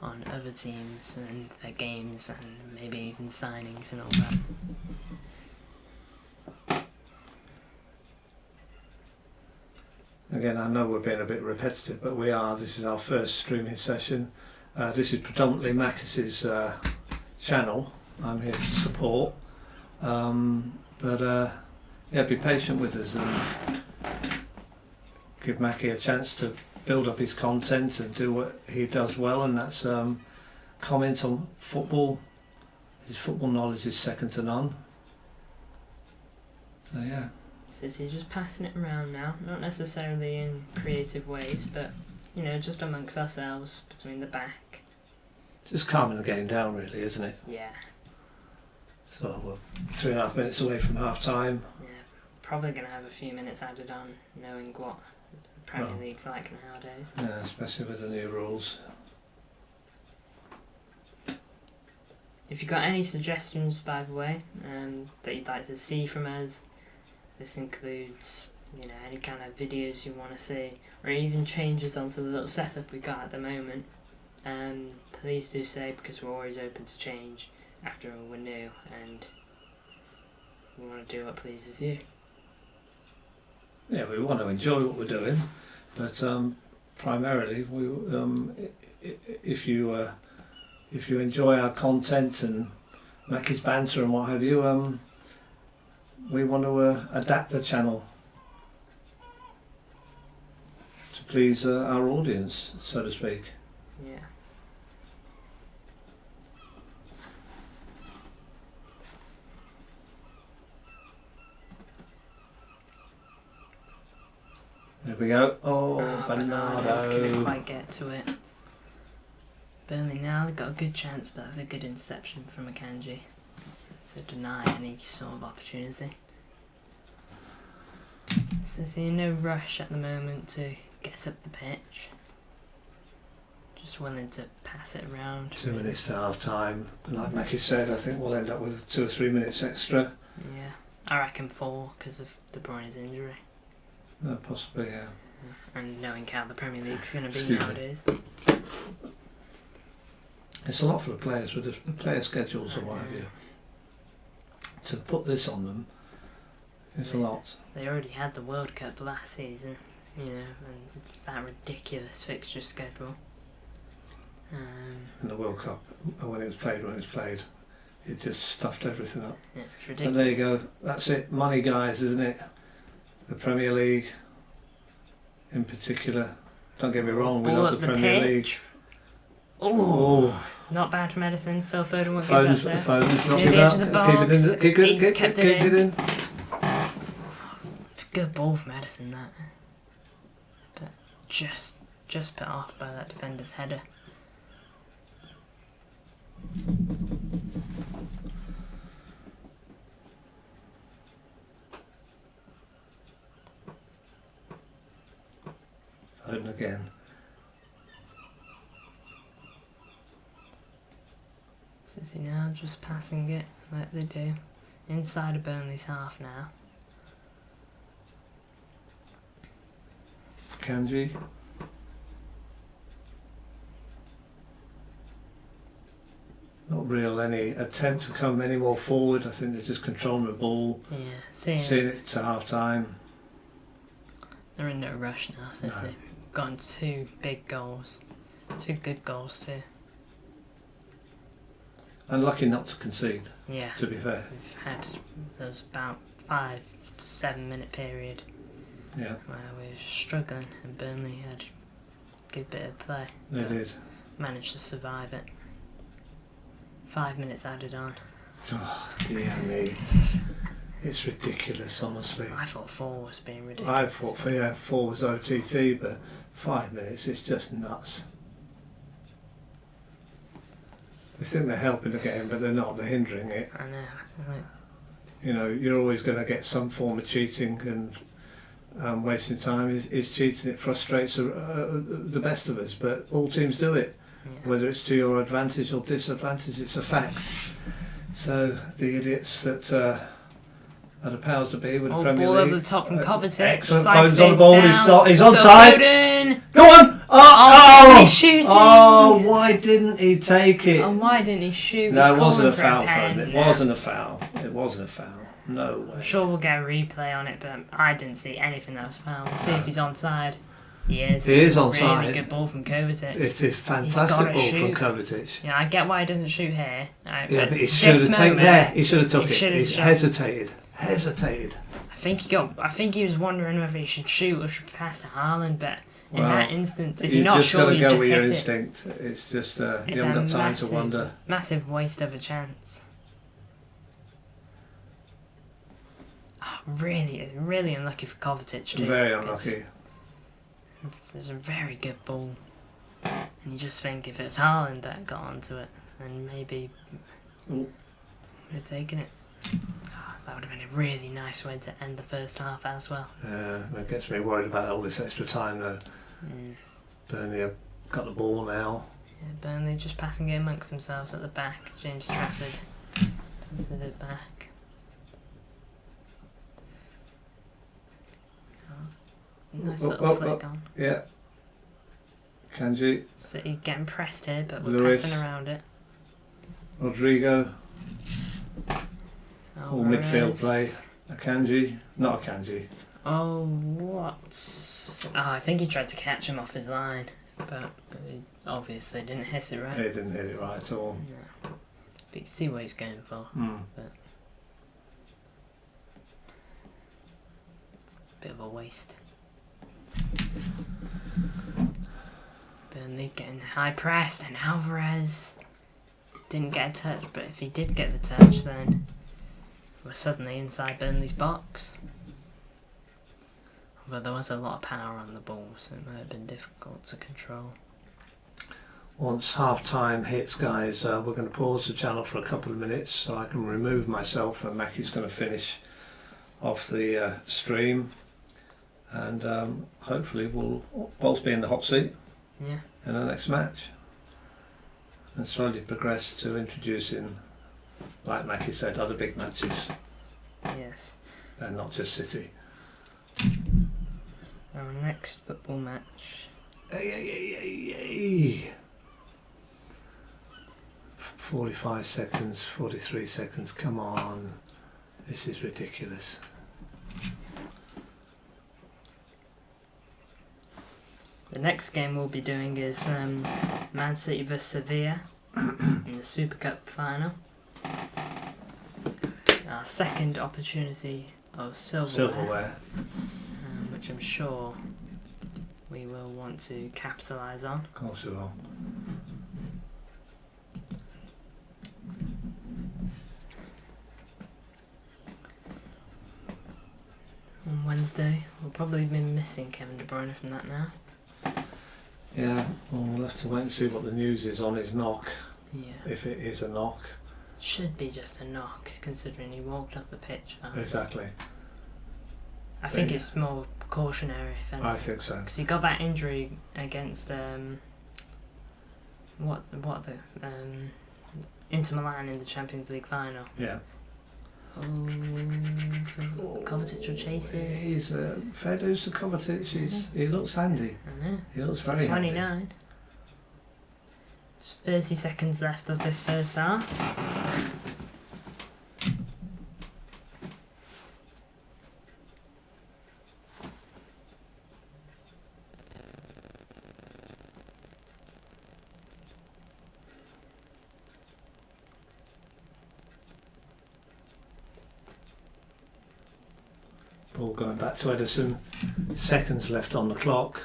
Speaker 1: on other teams and their games and maybe even signings and all that.
Speaker 2: Again, I know we're being a bit repetitive, but we are. This is our first streaming session. This is predominantly Mackis's channel. I'm here to support. Be patient with us and give Mackie a chance to build up his content and do what he does well, and that's comment on football. His football knowledge is second to none. So yeah.
Speaker 1: City just passing it around now, not necessarily in creative ways, but just amongst ourselves between the back.
Speaker 2: Just calming the game down, really, isn't it?
Speaker 1: Yeah.
Speaker 2: So we're 3.5 minutes away from half time.
Speaker 1: Yeah, probably going to have a few minutes added on, knowing what the Premier League's like nowadays.
Speaker 2: Yeah, especially with the new rules.
Speaker 1: If you've got any suggestions, by the way, that you'd like to see from us, this includes, any kind of videos you want to see, or even changes onto the little setup we got at the moment, please do say, because we're always open to change after all we're new, and we want to do what pleases you.
Speaker 2: Yeah, we want to enjoy what we're doing, but primarily, if you enjoy our content and Mackie's banter and what have you, we want to adapt the channel to please our audience, so to speak.
Speaker 1: Yeah.
Speaker 2: There we go. Oh, Bernardo.
Speaker 1: Couldn't quite get to it. Burnley now, they've got a good chance, but that's a good interception from Akanji to deny any sort of opportunity. So see, no rush at the moment to get up the pitch. Just willing to pass it around.
Speaker 2: 2 minutes to half time. Like Mackie said, I think we'll end up with 2 or 3 minutes extra.
Speaker 1: Yeah, I reckon 4 because of De Bruyne's injury.
Speaker 2: Possibly, yeah.
Speaker 1: And knowing how the Premier League's going to be
Speaker 2: Excuse me.
Speaker 1: nowadays.
Speaker 2: It's a lot for the players with the player schedules or what have you. To put this on them, it's a lot.
Speaker 1: They already had the World Cup last season, you know, and that ridiculous fixture schedule.
Speaker 2: In the World Cup, when it was played, it just stuffed everything up.
Speaker 1: Yeah, it's
Speaker 2: And
Speaker 1: ridiculous.
Speaker 2: there you go. That's it. Money, guys, isn't it? The Premier League, in particular. Don't get me wrong, we
Speaker 1: Ball
Speaker 2: love
Speaker 1: up
Speaker 2: the Premier League.
Speaker 1: pitch. Oh, not bad for Edison. Phil Foden won't
Speaker 2: Phones,
Speaker 1: give up there.
Speaker 2: phones, not
Speaker 1: Near
Speaker 2: give
Speaker 1: the edge
Speaker 2: up.
Speaker 1: of the
Speaker 2: Keep
Speaker 1: box.
Speaker 2: it in. Keep it,
Speaker 1: He's kept it in.
Speaker 2: it in.
Speaker 1: Good ball from Edison, that. But just put off by that defender's header.
Speaker 2: Foden again.
Speaker 1: City now just passing it like they do. Inside of Burnley's half now.
Speaker 2: Kanji. Not real any attempt to come any more forward. I think they're just controlling the ball,
Speaker 1: Yeah, seeing
Speaker 2: it to half time.
Speaker 1: they're in no rush now, so
Speaker 2: No.
Speaker 1: they've gotten 2 big goals. 2 good goals too.
Speaker 2: Unlucky not to concede,
Speaker 1: Yeah.
Speaker 2: to be fair.
Speaker 1: There was about 5-7 minute period
Speaker 2: Yeah,
Speaker 1: where we were struggling and Burnley had a good bit of play.
Speaker 2: they
Speaker 1: but
Speaker 2: did.
Speaker 1: managed to survive it. 5 minutes added on.
Speaker 2: Oh, dear me. It's ridiculous, honestly.
Speaker 1: I thought 4 was being
Speaker 2: I
Speaker 1: ridiculous.
Speaker 2: thought 4 was OTT, but 5 minutes is just nuts. They think they're helping the game, but they're not. They're hindering it.
Speaker 1: I know. Like,
Speaker 2: You know, you're always going to get some form of cheating, and wasting time is cheating. It frustrates the best of us, but all teams do it.
Speaker 1: yeah.
Speaker 2: Whether it's to your advantage or disadvantage, it's a fact. So the idiots that are the powers to be with the
Speaker 1: Oh,
Speaker 2: Premier
Speaker 1: ball
Speaker 2: League.
Speaker 1: over the top from Kovacic.
Speaker 2: Excellent.
Speaker 1: Five
Speaker 2: Foden's on the
Speaker 1: stays
Speaker 2: ball.
Speaker 1: down.
Speaker 2: He's
Speaker 1: Phil
Speaker 2: onside.
Speaker 1: Foden.
Speaker 2: Go on!
Speaker 1: Oh, he's shooting.
Speaker 2: Oh, why didn't he take it?
Speaker 1: Oh, why didn't he shoot?
Speaker 2: No,
Speaker 1: He's
Speaker 2: it wasn't a
Speaker 1: calling
Speaker 2: foul
Speaker 1: a
Speaker 2: for him.
Speaker 1: pen.
Speaker 2: It
Speaker 1: No.
Speaker 2: wasn't a foul. It wasn't a foul. No way.
Speaker 1: I'm sure we'll get a replay on it, but I didn't see anything that was foul. We'll see if he's onside. He is.
Speaker 2: He is
Speaker 1: Really
Speaker 2: onside.
Speaker 1: good ball from Kovacic.
Speaker 2: It's a fantastic
Speaker 1: gotta
Speaker 2: ball from
Speaker 1: shoot.
Speaker 2: Kovacic.
Speaker 1: Yeah, I get why he doesn't shoot here.
Speaker 2: Yeah, but he should have taken there. He should have took
Speaker 1: he
Speaker 2: it.
Speaker 1: should have
Speaker 2: He
Speaker 1: shot.
Speaker 2: hesitated. Hesitated.
Speaker 1: I think he was wondering whether he should shoot or should pass to Haaland, but in
Speaker 2: Well,
Speaker 1: that instance, if you're
Speaker 2: You've
Speaker 1: not
Speaker 2: just got
Speaker 1: sure,
Speaker 2: to
Speaker 1: you
Speaker 2: go
Speaker 1: just
Speaker 2: with your
Speaker 1: hit it.
Speaker 2: instinct. It's just you
Speaker 1: It's
Speaker 2: haven't
Speaker 1: a
Speaker 2: got time to
Speaker 1: massive-
Speaker 2: wonder.
Speaker 1: Massive waste of a chance. Oh, really unlucky for Kovacic too.
Speaker 2: Very
Speaker 1: because
Speaker 2: unlucky.
Speaker 1: There's a very good ball, and you just think if it was Haaland that got onto it, then maybe
Speaker 2: Ooh.
Speaker 1: would have taken it. Oh, that would have been a really nice way to end the first half as well.
Speaker 2: It gets me worried about all this extra time though. Burnley have got the ball now.
Speaker 1: Yeah, Burnley just passing it amongst themselves at the back. James Trafford passes it back. Nice little flick on.
Speaker 2: Yeah. Kanji,
Speaker 1: City getting pressed here, but we're
Speaker 2: Lewis.
Speaker 1: passing around it.
Speaker 2: Rodrigo, all midfield play.
Speaker 1: Alvarez.
Speaker 2: Akanji, not Akanji.
Speaker 1: Oh, what? Oh, I think he tried to catch him off his line, but he obviously didn't hit it right.
Speaker 2: He didn't hit it right at all.
Speaker 1: No. But you can see what he's going for. But bit of a waste. Burnley getting high pressed, and Alvarez didn't get a touch, but if he did get the touch, then we're suddenly inside Burnley's box. Although there was a lot of power on the ball, so it might have been difficult to control.
Speaker 2: once half time hits, guys, we're going to pause the channel for a couple of minutes so I can remove myself, and Mackie's going to finish off the stream, and hopefully we'll both be in the hot seat in the next match, and slowly progress to introducing, like Mackie said, other big matches.
Speaker 1: Yes.
Speaker 2: And not just City.
Speaker 1: Our next football match.
Speaker 2: 45 seconds, 43 seconds, come on. This is ridiculous.
Speaker 1: The next game we'll be doing is Man City vs Sevilla in the Super Cup final. Our second opportunity of silverware. Which I'm sure we will want to capitalise on.
Speaker 2: Of course we will.
Speaker 1: On Wednesday, we'll probably be missing Kevin De Bruyne from that now.
Speaker 2: Yeah, well, we'll have to wait and see what the news is on his knock.
Speaker 1: Yeah.
Speaker 2: If it is a knock.
Speaker 1: Should be just a knock, considering he walked off the pitch fine.
Speaker 2: Exactly.
Speaker 1: I think it's more cautionary, if anything.
Speaker 2: I think so.
Speaker 1: Because he got that injury against Inter Milan in the Champions League final.
Speaker 2: Yeah.
Speaker 1: Kovacic will chase it.
Speaker 2: He's fair dues to Kovacic. He looks handy.
Speaker 1: I know.
Speaker 2: He looks very
Speaker 1: 29.
Speaker 2: handy.
Speaker 1: Just 30 seconds left of this first half.
Speaker 2: Ball going back to Edison. Seconds left on the clock.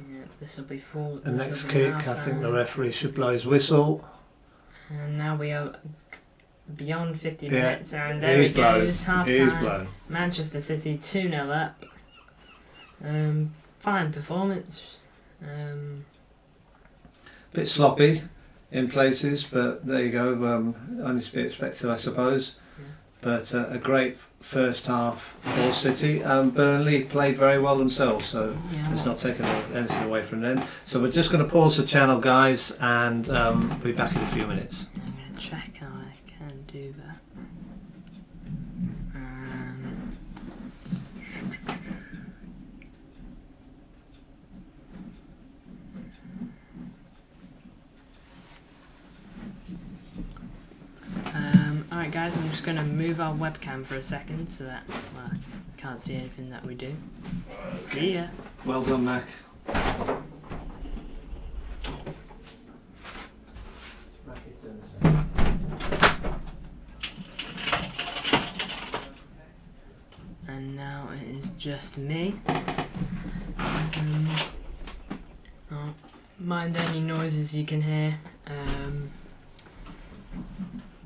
Speaker 1: Yeah, this will be full.
Speaker 2: The next kick, I think the referee should blow his whistle.
Speaker 1: And now we are beyond 50 minutes, and there it goes, half time. Manchester City 2-0 up. Fine performance.
Speaker 2: Bit sloppy in places, but there you go. Only to be expected, I suppose.
Speaker 1: Yeah.
Speaker 2: But a great first half for City. Burnley played very well themselves, so it's not taking anything away from them. So we're just going to pause the channel, guys, and be back in a few minutes.
Speaker 1: I'm going to check how I can do that. Alright guys, I'm just going to move our webcam for a second so that you can't see anything that we do. See ya!
Speaker 2: Well done, Mac.
Speaker 1: And now it is just me. Mind any noises you can hear.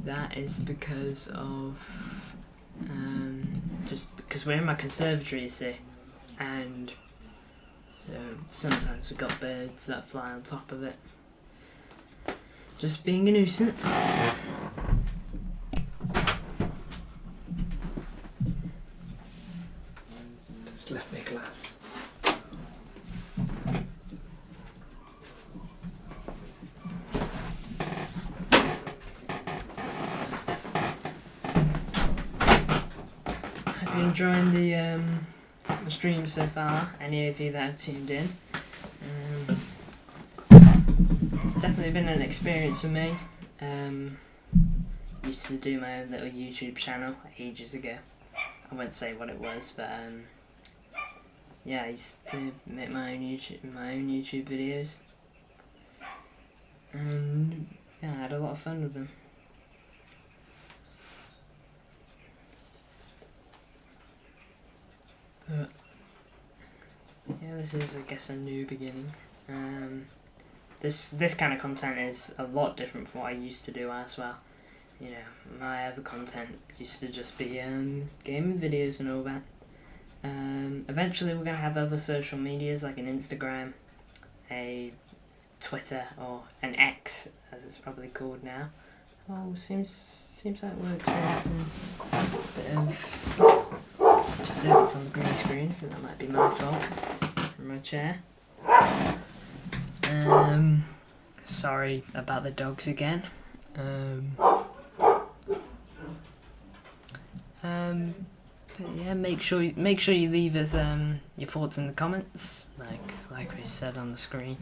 Speaker 1: That is because of just because we're in my conservatory, you see, and so sometimes we've got birds that fly on top of it. Just being a nuisance.
Speaker 2: Just left me a glass.
Speaker 1: Enjoying the stream so far, any of you that have tuned in. It's definitely been an experience for me. Used to do my own little YouTube channel ages ago. I won't say what it was, but yeah, I used to make my own YouTube videos, and yeah, I had a lot of fun with them. But yeah, this is, I guess, a new beginning. This kind of content is a lot different from what I used to do as well. You know, my other content used to just be gaming videos and all that. Eventually we're going to have other social medias like an Instagram, a Twitter, or an X as it's probably called now. Oh, seems like we're experiencing a bit of disturbance on the green screen. I think that might be my fault from my chair. Sorry about the dogs again. But yeah, make sure you leave us your thoughts in the comments, like we said on the screen.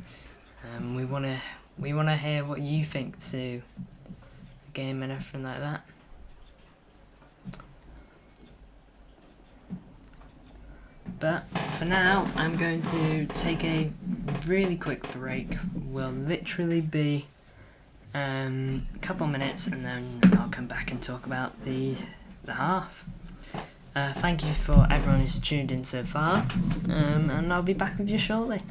Speaker 1: We wanna hear what you think to the game and everything like that. But for now, I'm going to take a really quick break. Will literally be a couple minutes, and then I'll come back and talk about the half. Thank you for everyone who's tuned in so far, and I'll be back with you shortly.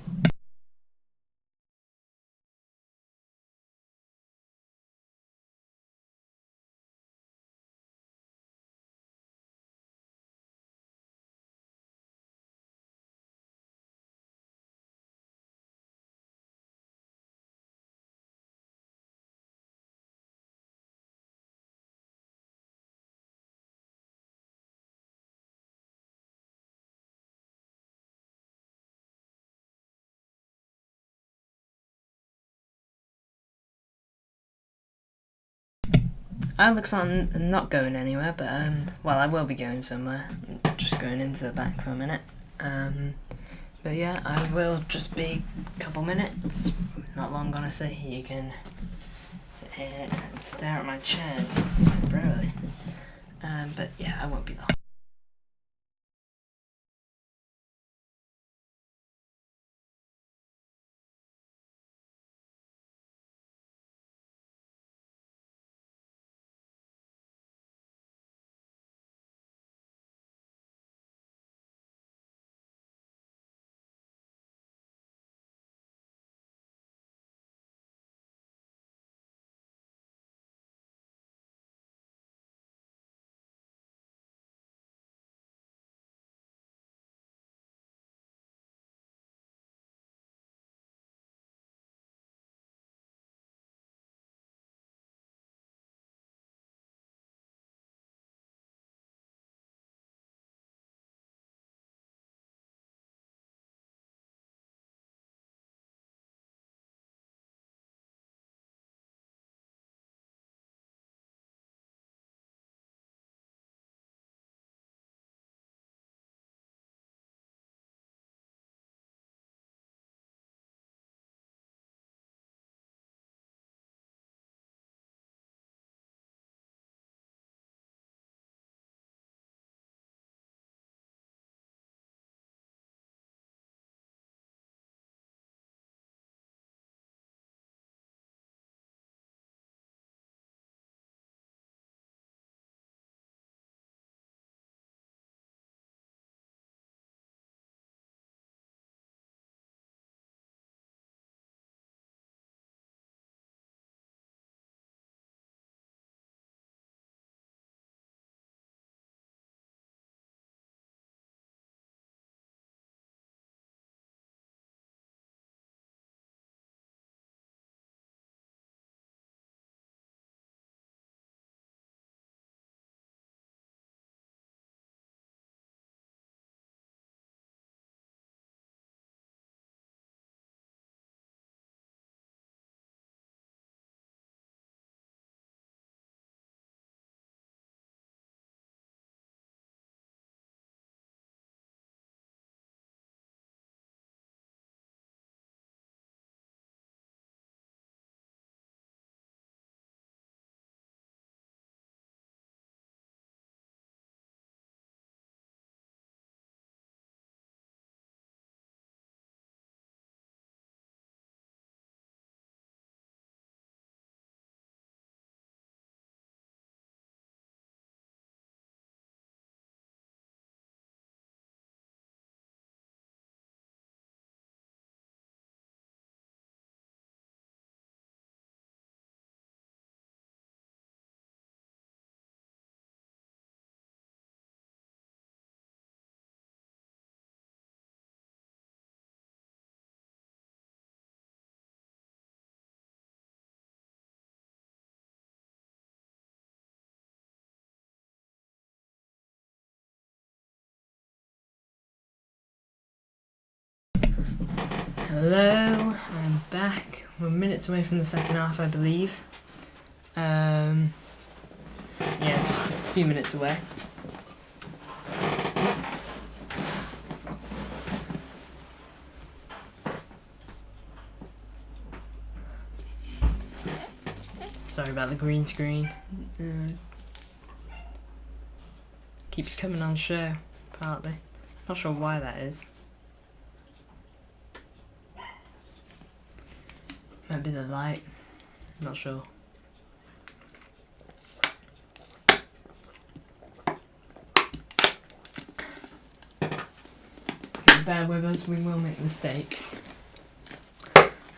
Speaker 1: Looks like I'm not going anywhere, but well, I will be going somewhere. I'm just going into the back for a minute. But yeah, I will just be a couple minutes. Not long, honestly. You can sit here and stare at my chairs temporarily. But yeah, I won't be long. Hello, I'm back. We're minutes away from the second half, I believe. Yeah, just a few minutes away. Sorry about the green screen. Keeps coming on show, partly. Not sure why that is. Might be the light. Not sure. Bear with us, we will make mistakes.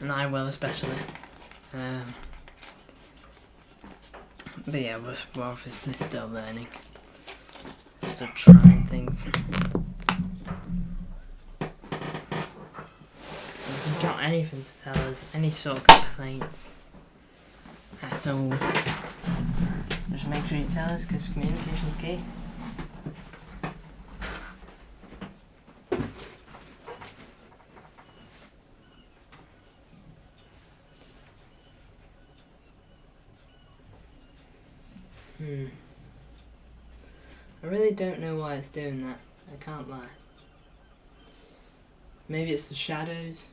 Speaker 1: And I will especially. But yeah, we're obviously still learning. Still trying things. If you've got anything to tell us, any sort of complaints at all, just make sure you tell us, because communication's key. I really don't know why it's doing that. I can't lie. Maybe it's the shadows.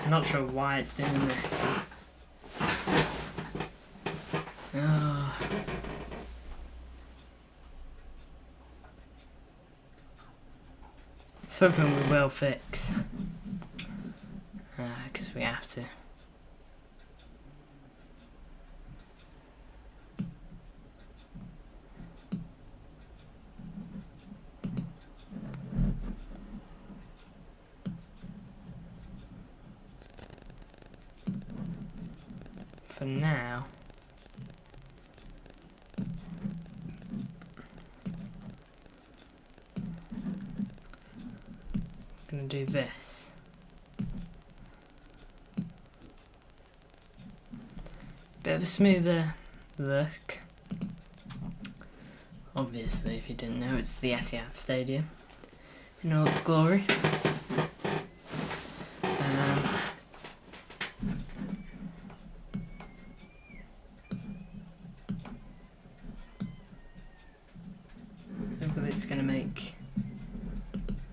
Speaker 1: I'm not sure why it's doing this. Oh. Something we will fix. Because we have to. For now, I'm going to do this. Bit of a smoother look. Obviously, if you didn't know, it's the Etihad Stadium in all its glory. Hopefully it's going to make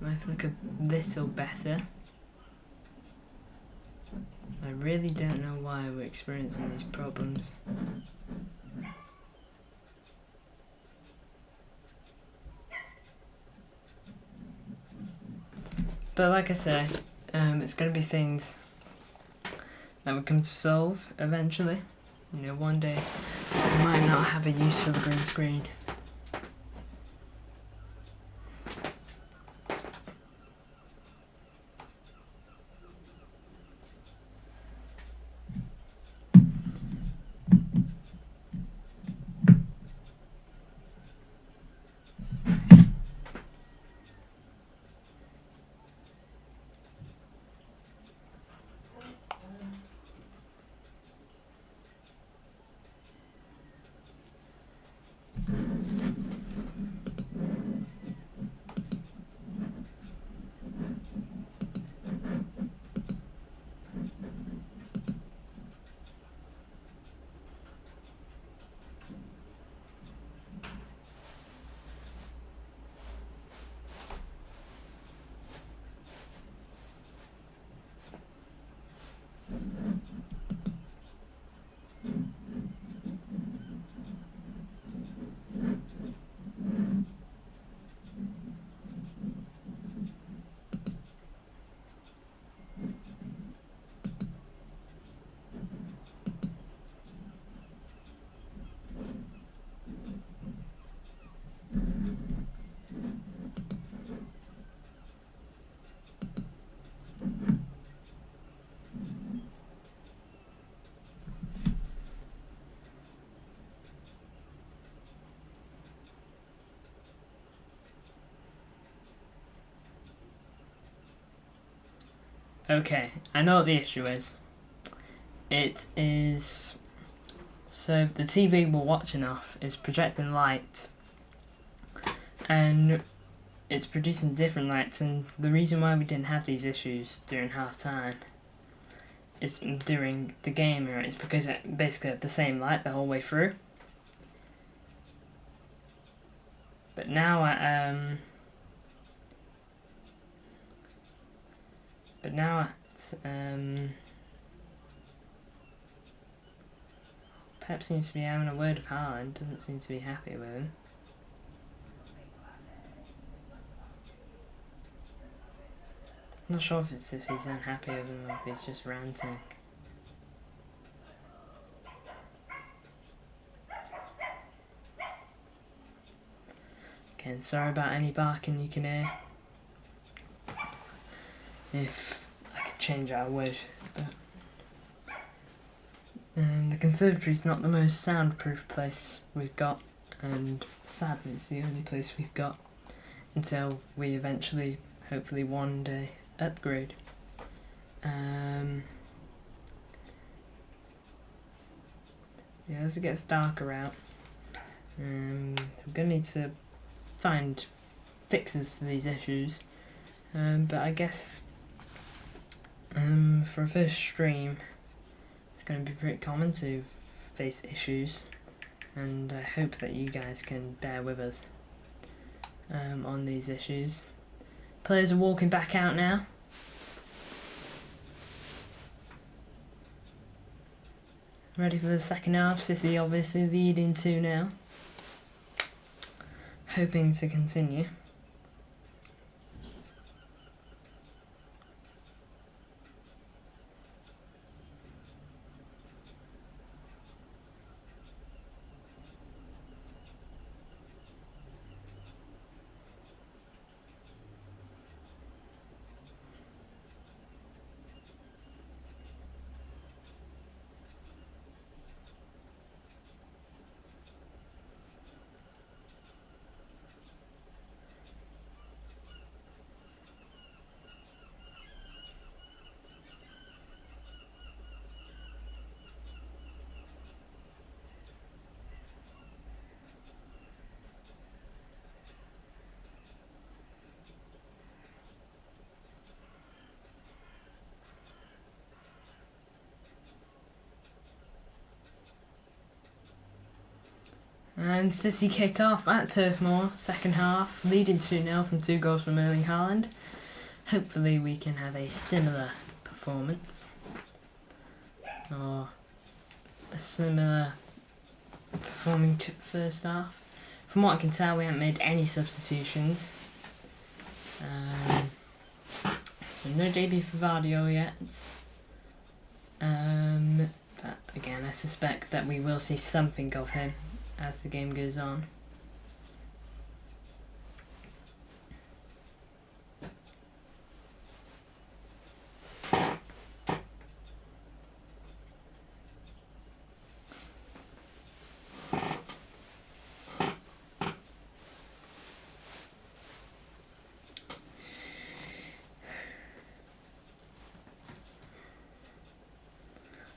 Speaker 1: life look a little better. I really don't know why we're experiencing these problems. But like I say, it's going to be things that we come to solve eventually. You know, one day we might not have a use for the green screen. Okay, I know what the issue is. It is... So the TV we're watching off is projecting light, and it's producing different lights, and the reason why we didn't have these issues during half time is during the game is because it basically had the same light the whole way through. But now Pep seems to be having a word of Haaland, doesn't seem to be happy with him. I'm not sure if he's unhappy with him or if he's just ranting. Again, sorry about any barking you can hear. If I could change that, I would. The conservatory's not the most soundproof place we've got, and sadly it's the only place we've got until we eventually, hopefully one day, upgrade. Yeah, as it gets darker out, we're going to need to find fixes to these issues, but I guess for a first stream it's going to be pretty common to face issues, and I hope that you guys can bear with us on these issues. Players are walking back out now. Ready for the second half. City obviously leading 2-0. Hoping to continue. And City kick off at Turf Moor, second half, leading 2-0 from 2 goals from Erling Haaland. Hopefully we can have a similar performance, or a similar performing first half. From what I can tell, we haven't made any substitutions. So no debut for Vardio yet. But again, I suspect that we will see something of him as the game goes on.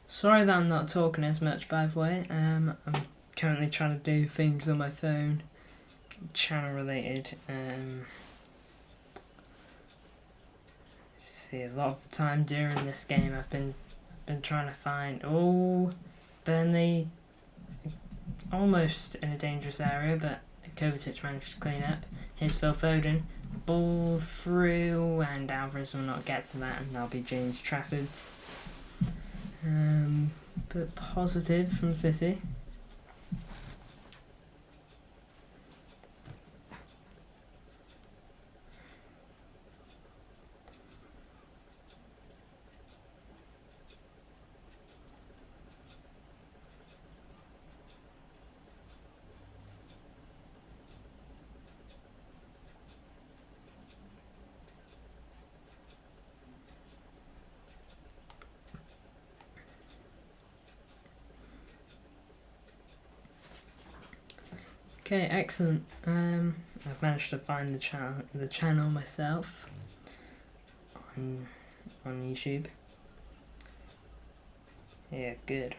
Speaker 1: Sorry that I'm not talking as much, by the way. I'm currently trying to do things on my phone, channel related. See, a lot of the time during this game, I've been trying to find Burnley almost in a dangerous area, but Kovacic managed to clean up. Here's Phil Foden, ball through, and Alvarez will not get to that, and that'll be James Trafford's. But positive from City. Okay, excellent. I've managed to find the channel myself on on YouTube. Yeah, good.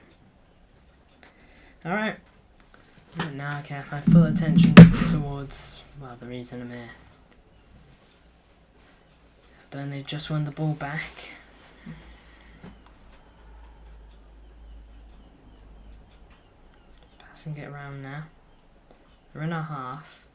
Speaker 1: Alright. Now I can have my full attention towards, well, the reason I'm here. Burnley just won the ball back. Passing it around now. We're in our half.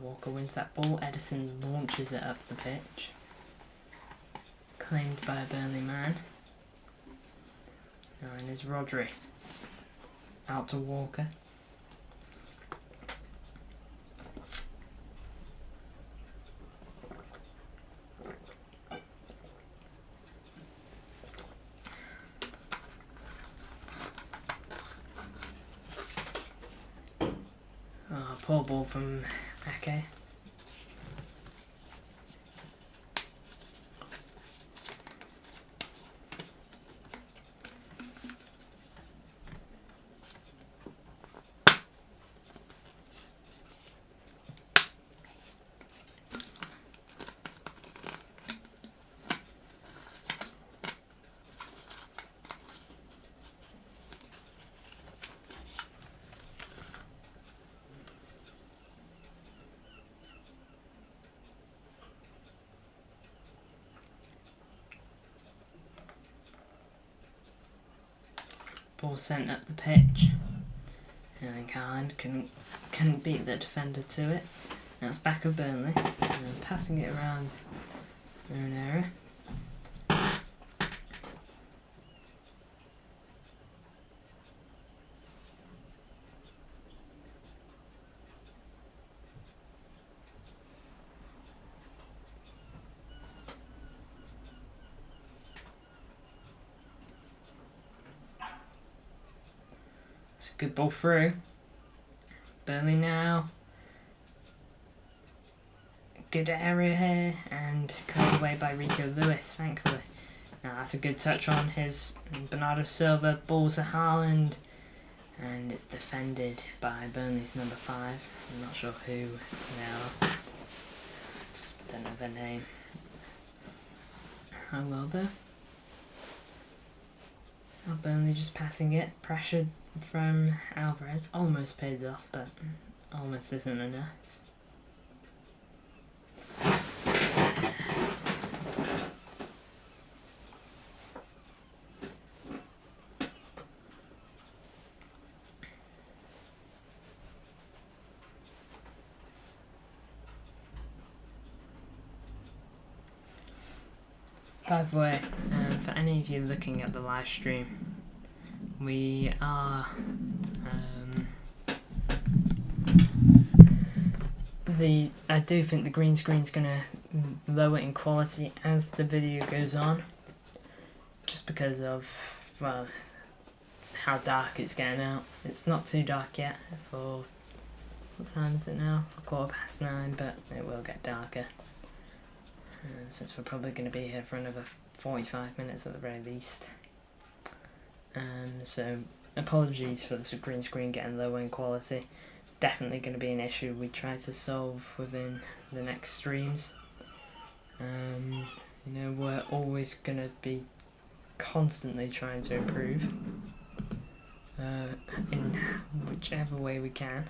Speaker 1: Walker wins that ball. Edison launches it up the pitch. Claimed by a Burnley man. And is Rodri. Out to Walker. Oh, poor ball from Ake. Ball sent up the pitch. And Haaland couldn't beat the defender to it. Now it's back of Burnley. And passing it around their own area. Good ball through. Burnley now. Good area here and cleared away by Rico Lewis, thankfully. Now that's a good touch on his Bernardo Silva. Ball's a Haaland. And it's defended by Burnley's number 5. I'm not sure who they are. Just don't know their name. How well though. Now Burnley just passing it. Pressured from Alvarez. Almost pays off, but almost isn't enough. By the way, for any of you looking at the live stream, we are I do think the green screen's gonna lower in quality as the video goes on, just because of, well, how dark it's getting out. It's not too dark yet for, what time is it now? 9:15, but it will get darker. Since we're probably going to be here for another 45 minutes at the very least. So apologies for the green screen getting lower in quality. Definitely going to be an issue we try to solve within the next streams. You know, we're always going to be constantly trying to improve in whichever way we can.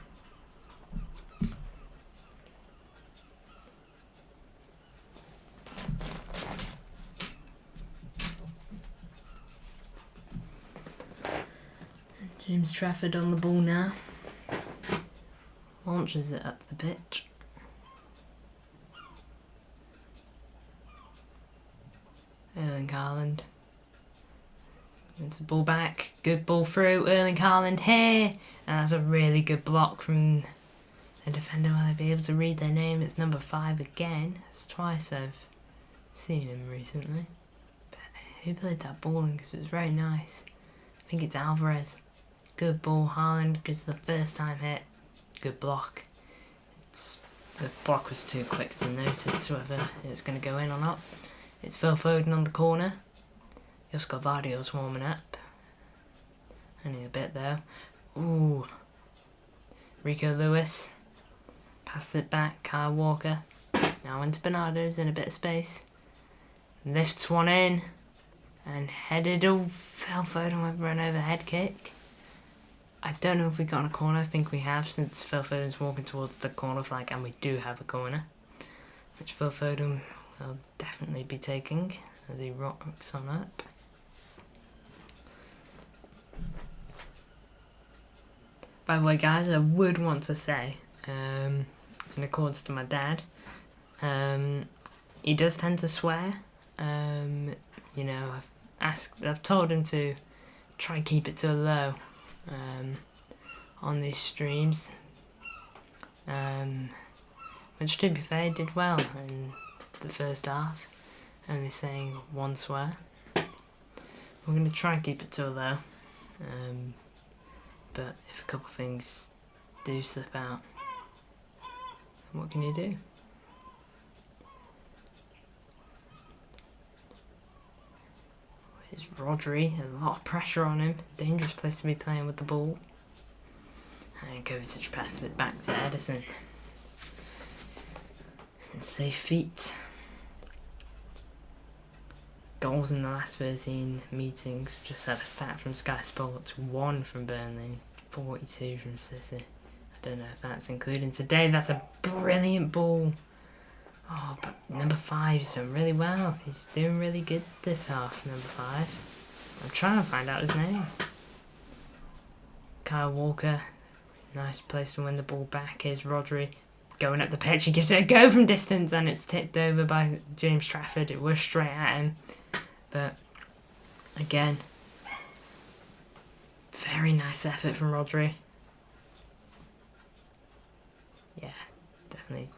Speaker 1: James Trafford on the ball now. Launches it up the pitch. Erling Haaland. It's the ball back. Good ball through. Erling Haaland here. And that's a really good block from a defender. Will they be able to read their name? It's number 5 again. It's twice I've seen him recently. But who played that ball in? Because it was very nice. I think it's Alvarez. Good ball, Haaland, because the first time hit. Good block. The block was too quick to notice whether it's going to go in or not. It's Phil Foden on the corner. Josko Vardio's warming up. Only a bit though. Ooh. Rico Lewis. Passes it back. Kyle Walker. Now into Bernardo's in a bit of space. Lifts one in. And headed. Oh, Phil Foden went for an overhead kick. I don't know if we got a corner. I think we have, since Phil Foden's walking towards the corner flag, and we do have a corner, which Phil Foden will definitely be taking as he rocks on up. By the way, guys, I would want to say, in accordance to my dad, he does tend to swear. You know, I've told him to try and keep it to a low. On these streams, which, to be fair, did well in the first half, only saying one swear. We're going to try and keep it to a low, but if a couple of things do slip out, what can you do? It's Rodri, a lot of pressure on him, dangerous place to be playing with the ball. And Kovacic passes it back to Edison. And safe feet. Goals in the last 13 meetings. Just had a stat from Sky Sports. 1 from Burnley, 42 from City. I don't know if that's including today. That's a brilliant ball. Oh, but number 5's doing really well. He's doing really good this half, number 5. I'm trying to find out his name. Kyle Walker. Nice place to win the ball back. Here's Rodri going up the pitch. He gives it a go from distance, and it's tipped over by James Trafford. It was straight at him. But, again, very nice effort from Rodri. Yeah, definitely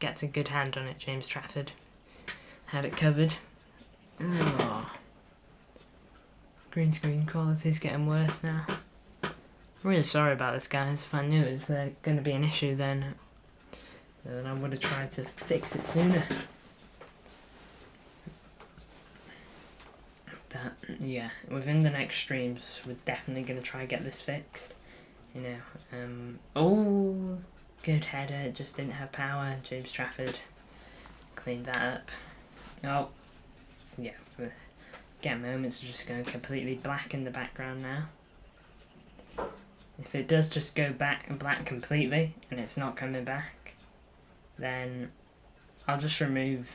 Speaker 1: gets a good hand on it, James Trafford. Had it covered. Oh. Green screen quality's getting worse now. I'm really sorry about this, guys. If I knew it was going to be an issue, then I would have tried to fix it sooner. But, yeah, within the next streams, we're definitely going to try and get this fixed. You know, oh, good header. It just didn't have power. James Trafford cleaned that up. Oh, yeah. Get moments are just going completely black in the background now. If it does just go back black completely and it's not coming back, then I'll just remove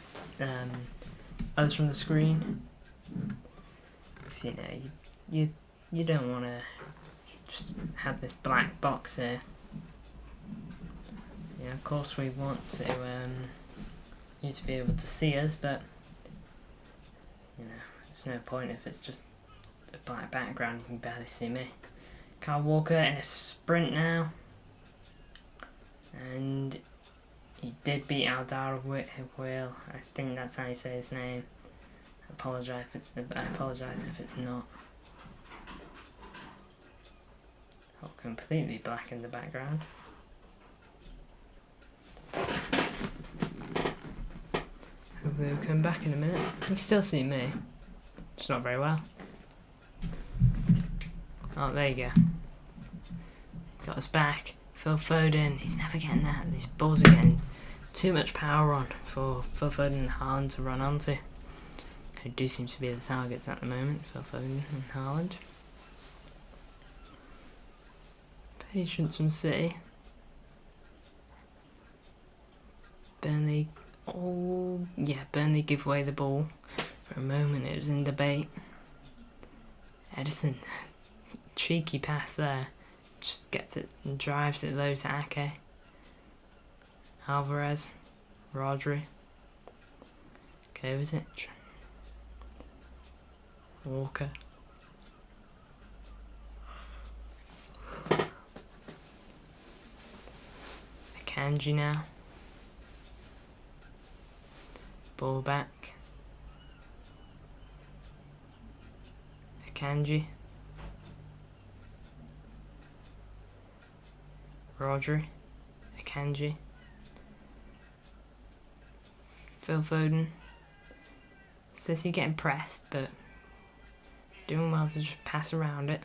Speaker 1: us from the screen. Because, you know, you don't want to just have this black box here. Yeah, of course we want to you to be able to see us, but you know, there's no point if it's just a black background. You can barely see me. Kyle Walker in a sprint now, and he did beat Aldara Will. I think that's how you say his name. I apologise if it's not. Oh, completely black in the background. Hopefully he'll come back in a minute. You can still see me, just not very well. Oh, there you go. Got us back. Phil Foden, he's never getting that. These balls are getting too much power on for Phil Foden and Haaland to run onto. Who do seem to be the targets at the moment, Phil Foden and Haaland. Patience from City. Burnley, oh yeah, Burnley give away the ball. For a moment it was in debate. Edison, cheeky pass there. Just gets it and drives it low to Ake. Alvarez, Rodri, Kovacic, Walker. Akanji now. Ball back. Akanji. Rodri, Akanji, Phil Foden. City getting pressed, but doing well to just pass around it.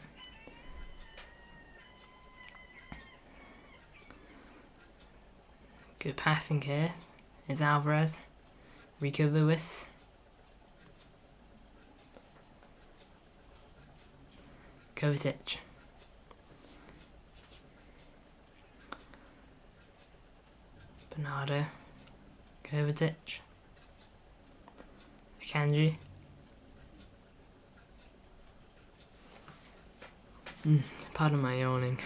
Speaker 1: Good passing here is Alvarez, Rico Lewis, Kovacic, Bernardo, Kovacic, Akanji. Pardon my yawning.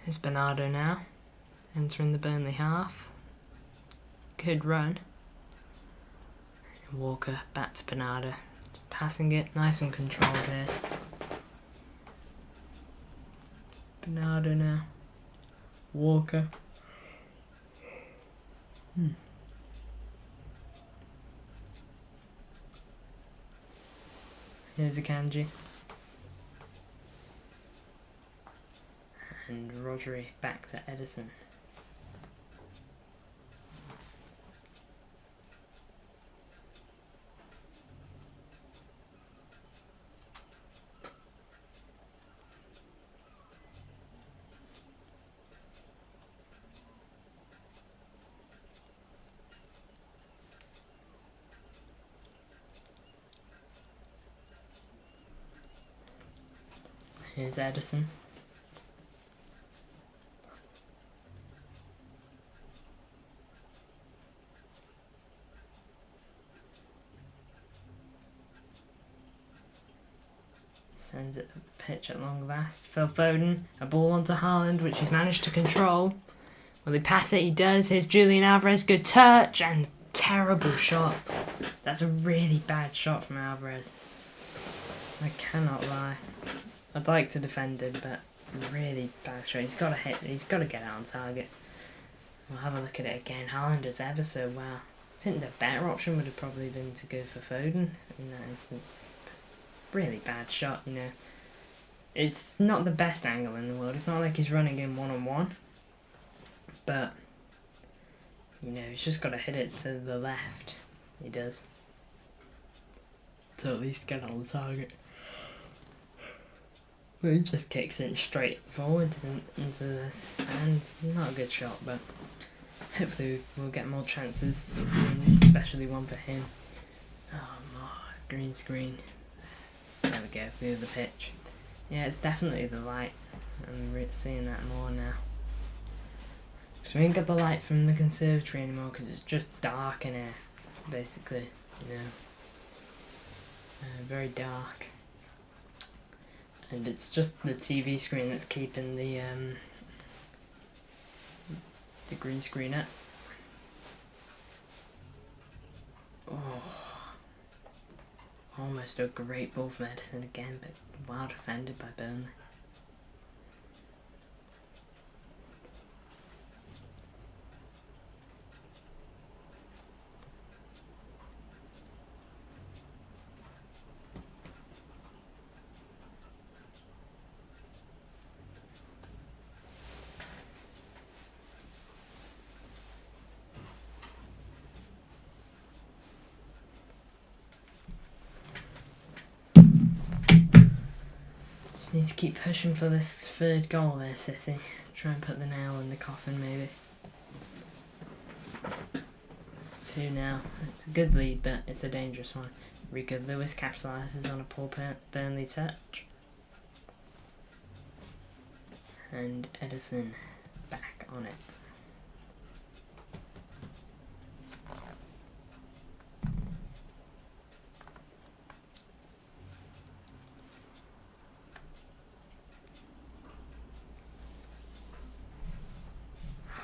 Speaker 1: Here's Bernardo now, entering the Burnley half. Good run. Walker back to Bernardo. Passing it, nice and controlled here. Bernardo now. Walker. Here's Akanji. And Rodri back to Edison. Here's Edison. Sends it up the pitch at long last. Phil Foden, a ball onto Haaland, which he's managed to control. Will he pass it? He does. Here's Julian Alvarez, good touch, and terrible shot. That's a really bad shot from Alvarez. I cannot lie. I'd like to defend him, but really bad shot. He's got to hit. He's got to get out on target. We'll have a look at it again. Haaland is ever so well. I think the better option would have probably been to go for Foden in that instance. Really bad shot, you know. It's not the best angle in the world. It's not like he's running in one-on-one. But, you know, he's just got to hit it to the left. He does. To at least get on the target. But he just kicks it straight forward into the stands. Not a good shot, but hopefully we'll get more chances, especially one for him. Oh, no. Green screen. There we go, view of the pitch. Yeah, it's definitely the light. I'm seeing that more now. So we ain't got the light from the conservatory anymore because it's just dark in here, basically, you know. Very dark. And it's just the TV screen that's keeping the green screen up. Oh. Almost a great ball from Edison again, but well defended by Burnley. Need to keep pushing for this third goal there, City. Try and put the nail in the coffin, maybe. It's 2 now. It's a good lead, but it's a dangerous one. Rico Lewis capitalises on a poor Burnley touch. And Edison back on it.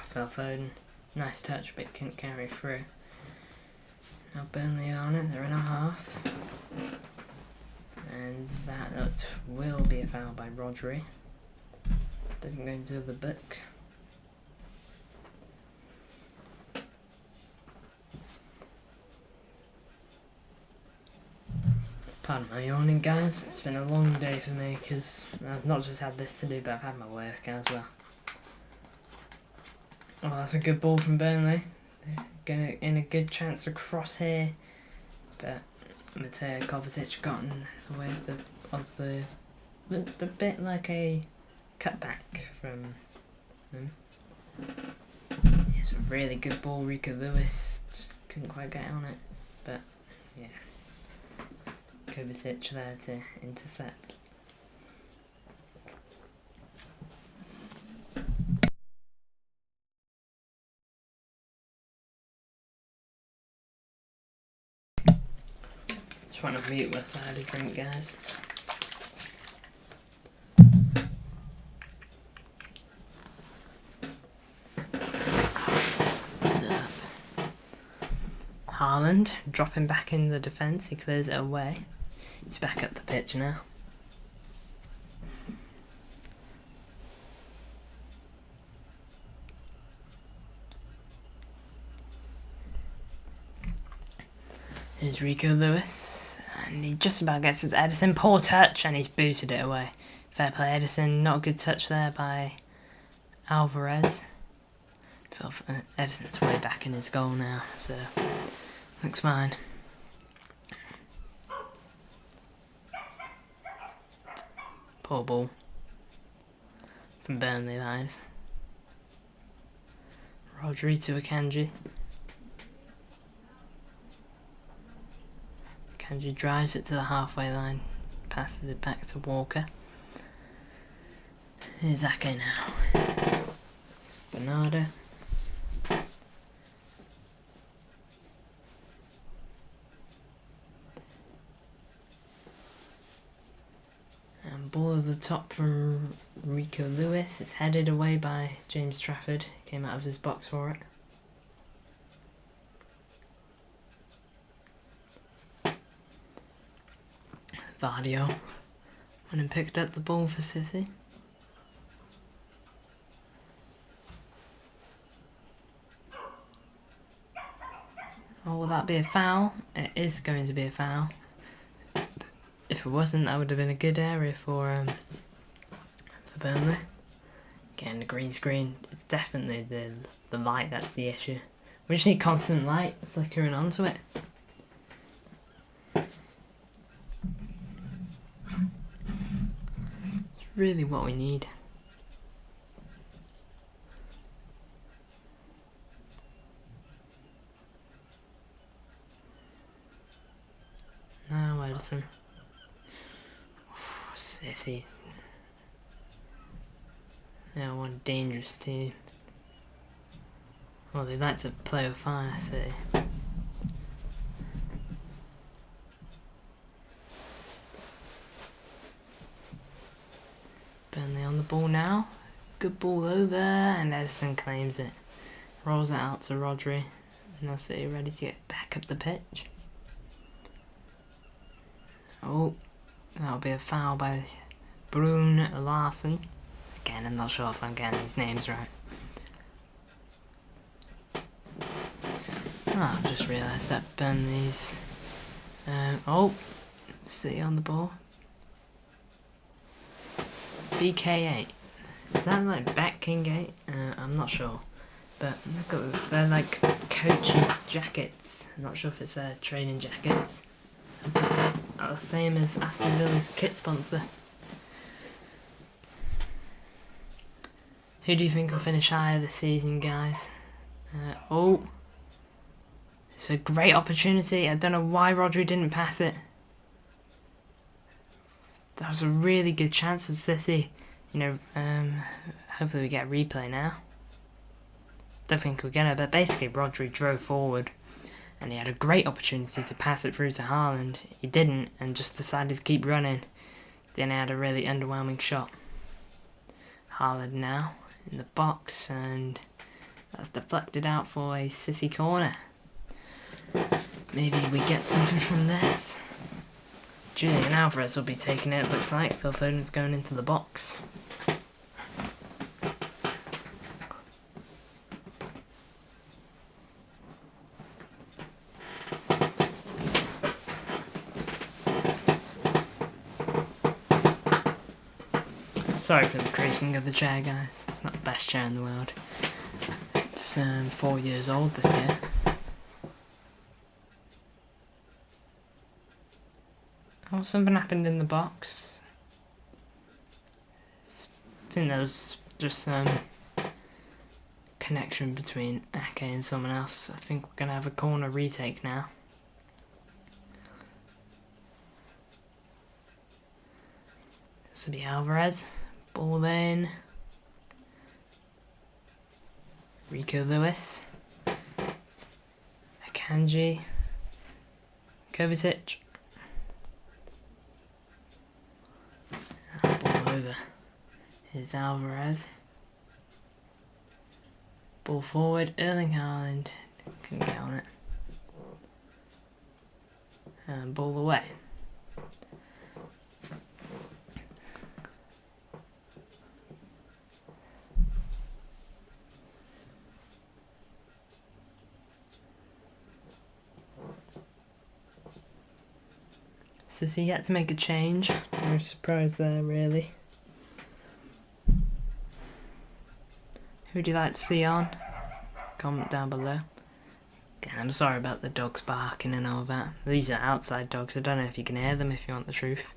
Speaker 1: Phil Foden, nice touch but couldn't carry through. Now Burnley are on it, they're in a half. And that will be a foul by Rodri. Doesn't go into the book. Pardon my yawning, guys. It's been a long day for me because I've not just had this to do, but I've had my work as well. Oh, that's a good ball from Burnley. They're in a good chance to cross here, but Mateo Kovacic got in the way of the bit like a cutback from them. It's a really good ball. Rico Lewis just couldn't quite get on it, but yeah, Kovacic there to intercept. Just want to mute whilst I had a drink, guys. So, Haaland dropping back in the defence, he clears it away. He's back up the pitch now. Here's Rico Lewis, and he just about gets his Edison. Poor touch, and he's booted it away. Fair play, Edison. Not a good touch there by Alvarez. Edison's way back in his goal now, so looks fine. Poor ball from Burnley, that is. Rodri to Akanji. Akanji drives it to the halfway line, passes it back to Walker. Here's Ake now. Bernardo. And ball over the top from Rico Lewis. It's headed away by James Trafford. Came out of his box for it. Vardio went and picked up the ball for City. Oh, will that be a foul? It is going to be a foul. If it wasn't, that would have been a good area for Burnley. Getting the green screen. It's definitely the light that's the issue. We just need constant light flickering onto it. It's really what we need. Now Edison. Sissy. Yeah, one dangerous team. Well, they like to play with fire, City. Burnley on the ball now. Good ball over, and Edison claims it. Rolls it out to Rodri. And now City ready to get back up the pitch. Oh, that'll be a foul by Brune Larsen. Again, I'm not sure if I'm getting these names right. Oh, I've just realised that Burnley's... City on the ball. BK8. Is that like backing gate? I'm not sure. But look at, they're like coaches' jackets. I'm not sure if it's training jackets. Same as Aston Villa's kit sponsor. Who do you think will finish higher this season, guys? It's a great opportunity. I don't know why Rodri didn't pass it. That was a really good chance for City. Hopefully we get a replay now. Don't think we're gonna, but basically Rodri drove forward and he had a great opportunity to pass it through to Haaland. He didn't and just decided to keep running. Then he had a really underwhelming shot. Haaland now in the box, and that's deflected out for a City corner. Maybe we get something from this. Julian Alvarez will be taking it, looks like. Phil Foden's going into the box. Sorry for the creaking of the chair, guys. It's not the best chair in the world. It's 4 years old this year. Oh, something happened in the box. I think there was just some connection between Ake and someone else. I think we're going to have a corner retake now. This will be Alvarez. Ball in. Rico Lewis. Akanji. Kovacic. Ball over. Here's Alvarez. Ball forward. Erling Haaland. Couldn't get on it. And ball away. Does he yet to make a change? No surprise there, really. Who would you like to see on? Comment down below. Again, I'm sorry about the dogs barking and all that. These are outside dogs. I don't know if you can hear them if you want the truth.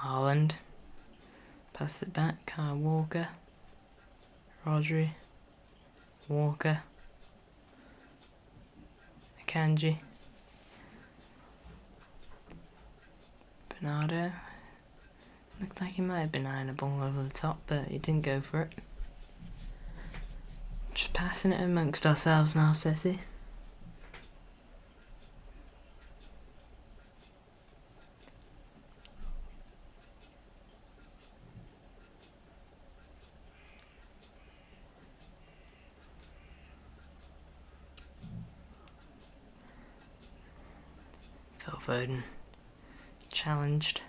Speaker 1: Haaland. Pass it back. Kyle Walker. Rodri. Walker. Kanji. Bernardo. Looked like he might have been eyeing a ball over the top, but he didn't go for it. Just passing it amongst ourselves now, Ceci. Phil Foden challenged.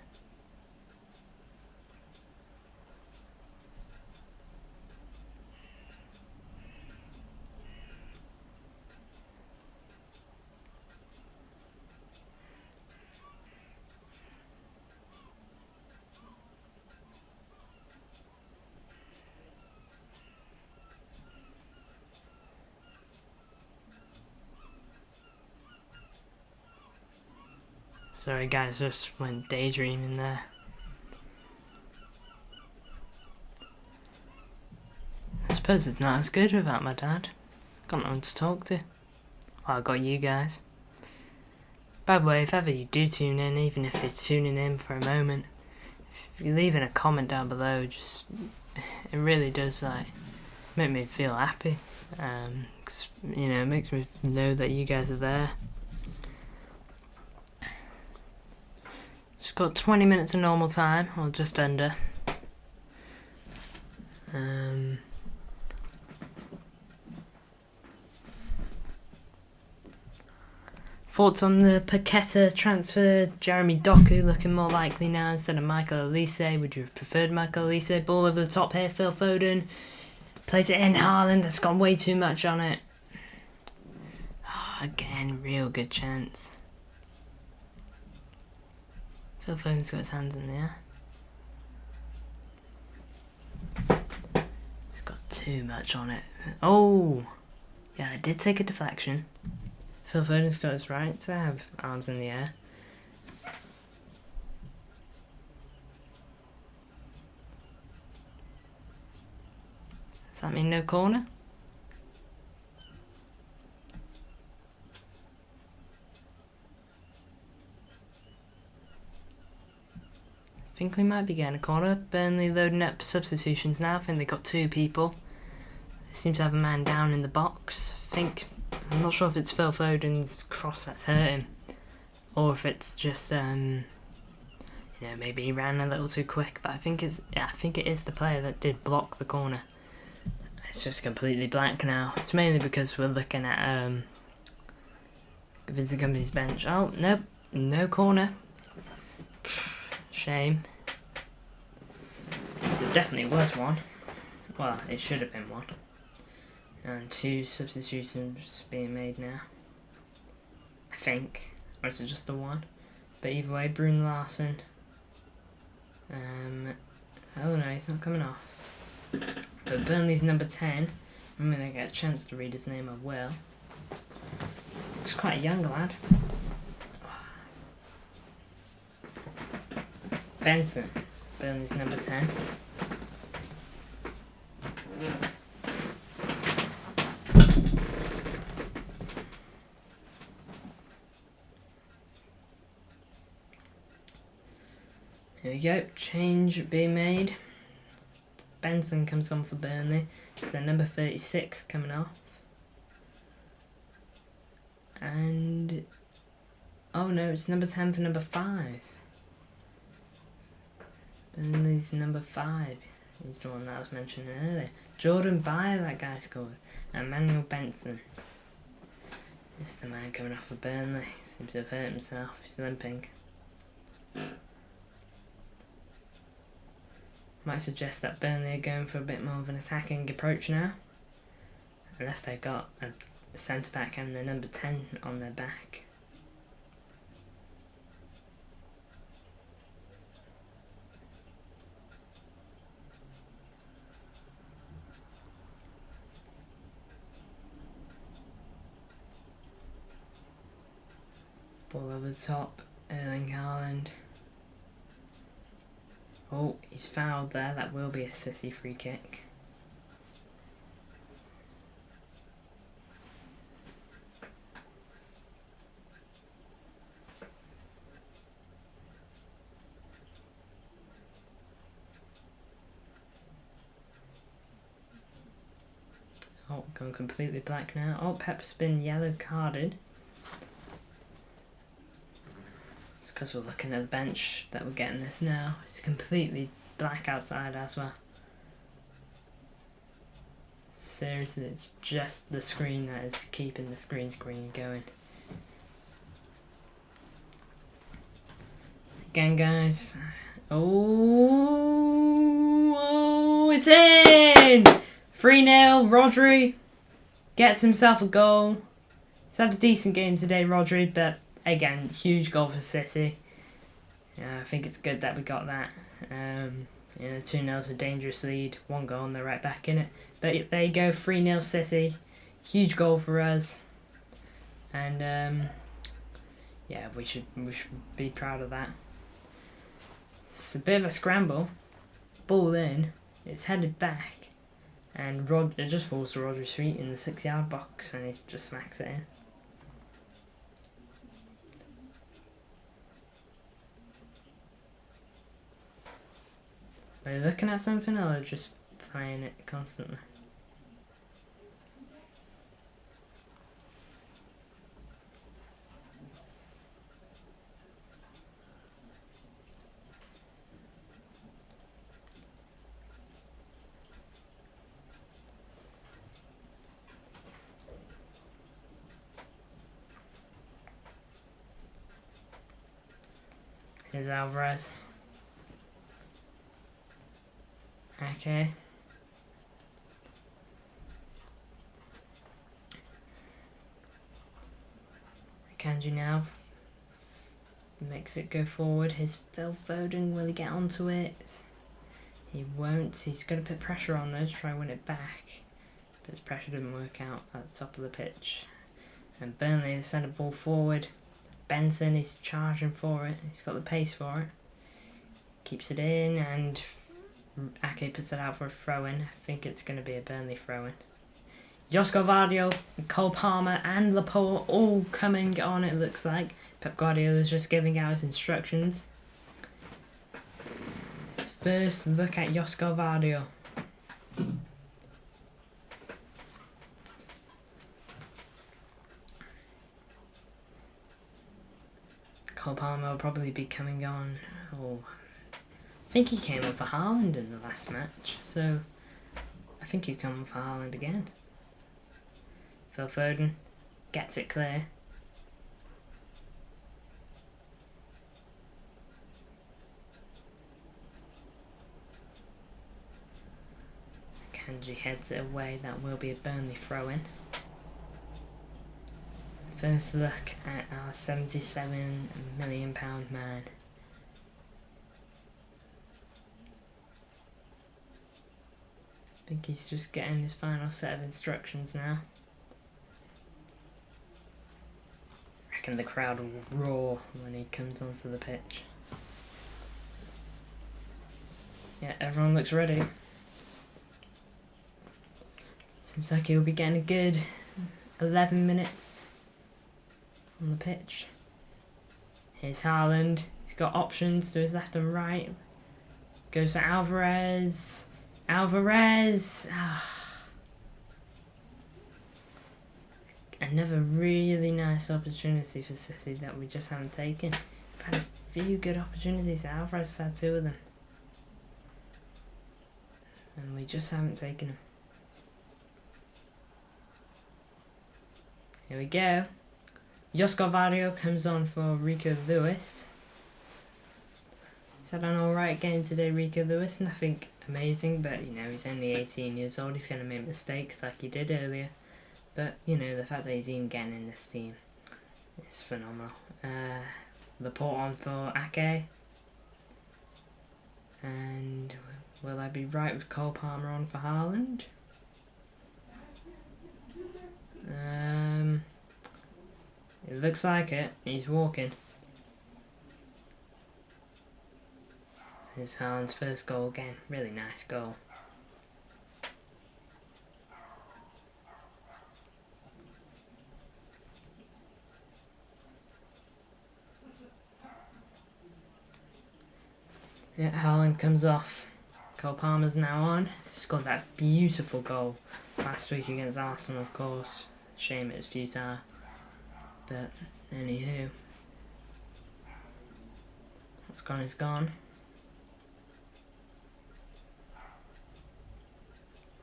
Speaker 1: Sorry guys, just went daydreaming there. I suppose it's not as good without my dad. Got no one to talk to. Well, I got you guys. By the way, if ever you do tune in, even if you're tuning in for a moment, if you're leaving a comment down below, just it really does make me feel happy. 'Cause, you know, it makes me know that you guys are there. Just got 20 minutes of normal time, or just under. Thoughts on the Paqueta transfer? Jeremy Doku looking more likely now instead of Michael Elise. Would you have preferred Michael Elise? Ball over the top here, Phil Foden. Plays it in, Haaland, that's got way too much on it. Oh, again, real good chance. Phil Foden's got his hands in the air. He's got too much on it. Oh! Yeah, I did take a deflection. Phil Foden's got his right to have arms in the air. Does that mean no corner? I think we might be getting a corner. Burnley loading up substitutions now. I think they got 2 people. They seem to have a man down in the box. I'm not sure if it's Phil Foden's cross that's hurt him, or if it's just maybe he ran a little too quick. But I think it is the player that did block the corner. it's just completely black now. It's mainly because we're looking at Vincent Company's bench. Oh, nope, no corner. Shame. So it definitely was one. Well, it should have been one. And 2 substitutions being made now. I think. Or is it just the one? But either way, Bruno Larson. Oh no, he's not coming off. But Burnley's number 10. I'm going to get a chance to read his name, I will. Looks quite a young lad. Benson. Burnley's number 10. Here we go, change being made. Benson comes on for Burnley. It's their number 36 coming off. And oh no, it's number 10 for number 5. Burnley's number 5. He's the one that I was mentioning earlier. Jordan Bayer, that guy scored. And Manuel Benson. This is the man coming off for Burnley. Seems to have hurt himself. He's limping. Might suggest that Burnley are going for a bit more of an attacking approach now. Unless they've got a centre-back and the number 10 on their back. Ball over the top, Erling Haaland. Oh, he's fouled there. That will be a City free kick. Oh, going completely black now. Oh, Pep's been yellow carded. It's because we're looking at the bench that we're getting this now. It's completely black outside as well. Seriously, it's just the screen that is keeping the screen going. Again, guys. Oh, it's in! 3-0, Rodri gets himself a goal. He's had a decent game today, Rodri, but again, huge goal for City. Yeah, I think it's good that we got that. 2-0 is a dangerous lead. 1 goal and they're right back in it. But there you go, 3-0 City. Huge goal for us. And yeah, we should be proud of that. It's a bit of a scramble. Ball in. It's headed back. And it just falls to Rodri's feet in the 6-yard box and he just smacks it in. Are you looking at something or just playing it constantly? Here's Alvarez. Okay. Kanji now makes it go forward. His Phil Foden, will he get onto it? He won't. He's going to put pressure on though to try and win it back. But his pressure didn't work out at the top of the pitch. And Burnley has sent a ball forward. Benson is charging for it. He's got the pace for it. Keeps it in and Ake puts it out for a throw-in. I think it's going to be a Burnley throw-in. Josko Vardio, Cole Palmer and Laporte all coming on, it looks like. Pep Guardiola's just giving out his instructions. First look at Josko Vardio. Cole Palmer will probably be coming on. Oh, I think he came on for Haaland in the last match, so I think he'd come for Haaland again. Phil Foden gets it clear. Kanji heads it away. That will be a Burnley throw-in. First look at our £77 million man. I think he's just getting his final set of instructions now. I reckon the crowd will roar when he comes onto the pitch. Yeah, everyone looks ready. Seems like he'll be getting a good 11 minutes on the pitch. Here's Haaland. He's got options to his left and right. Goes to Alvarez. Alvarez! Another really nice opportunity for City that we just haven't taken. We've had a few good opportunities. Alvarez had 2 of them. And we just haven't taken them. Here we go. Josko Vardio comes on for Rico Lewis. He's had an alright game today, Rico Lewis. Nothing amazing, but you know, he's only 18 years old. He's going to make mistakes like he did earlier. But, you know, the fact that he's even getting in this team is phenomenal. Laporte on for Ake. And will I be right with Cole Palmer on for Haaland? It looks like it. He's walking. Here's Haaland's first goal again. Really nice goal. Yeah, Haaland comes off. Cole Palmer's now on. Scored that beautiful goal last week against Arsenal, of course. Shame it was futile. But, anywho. What's gone is gone.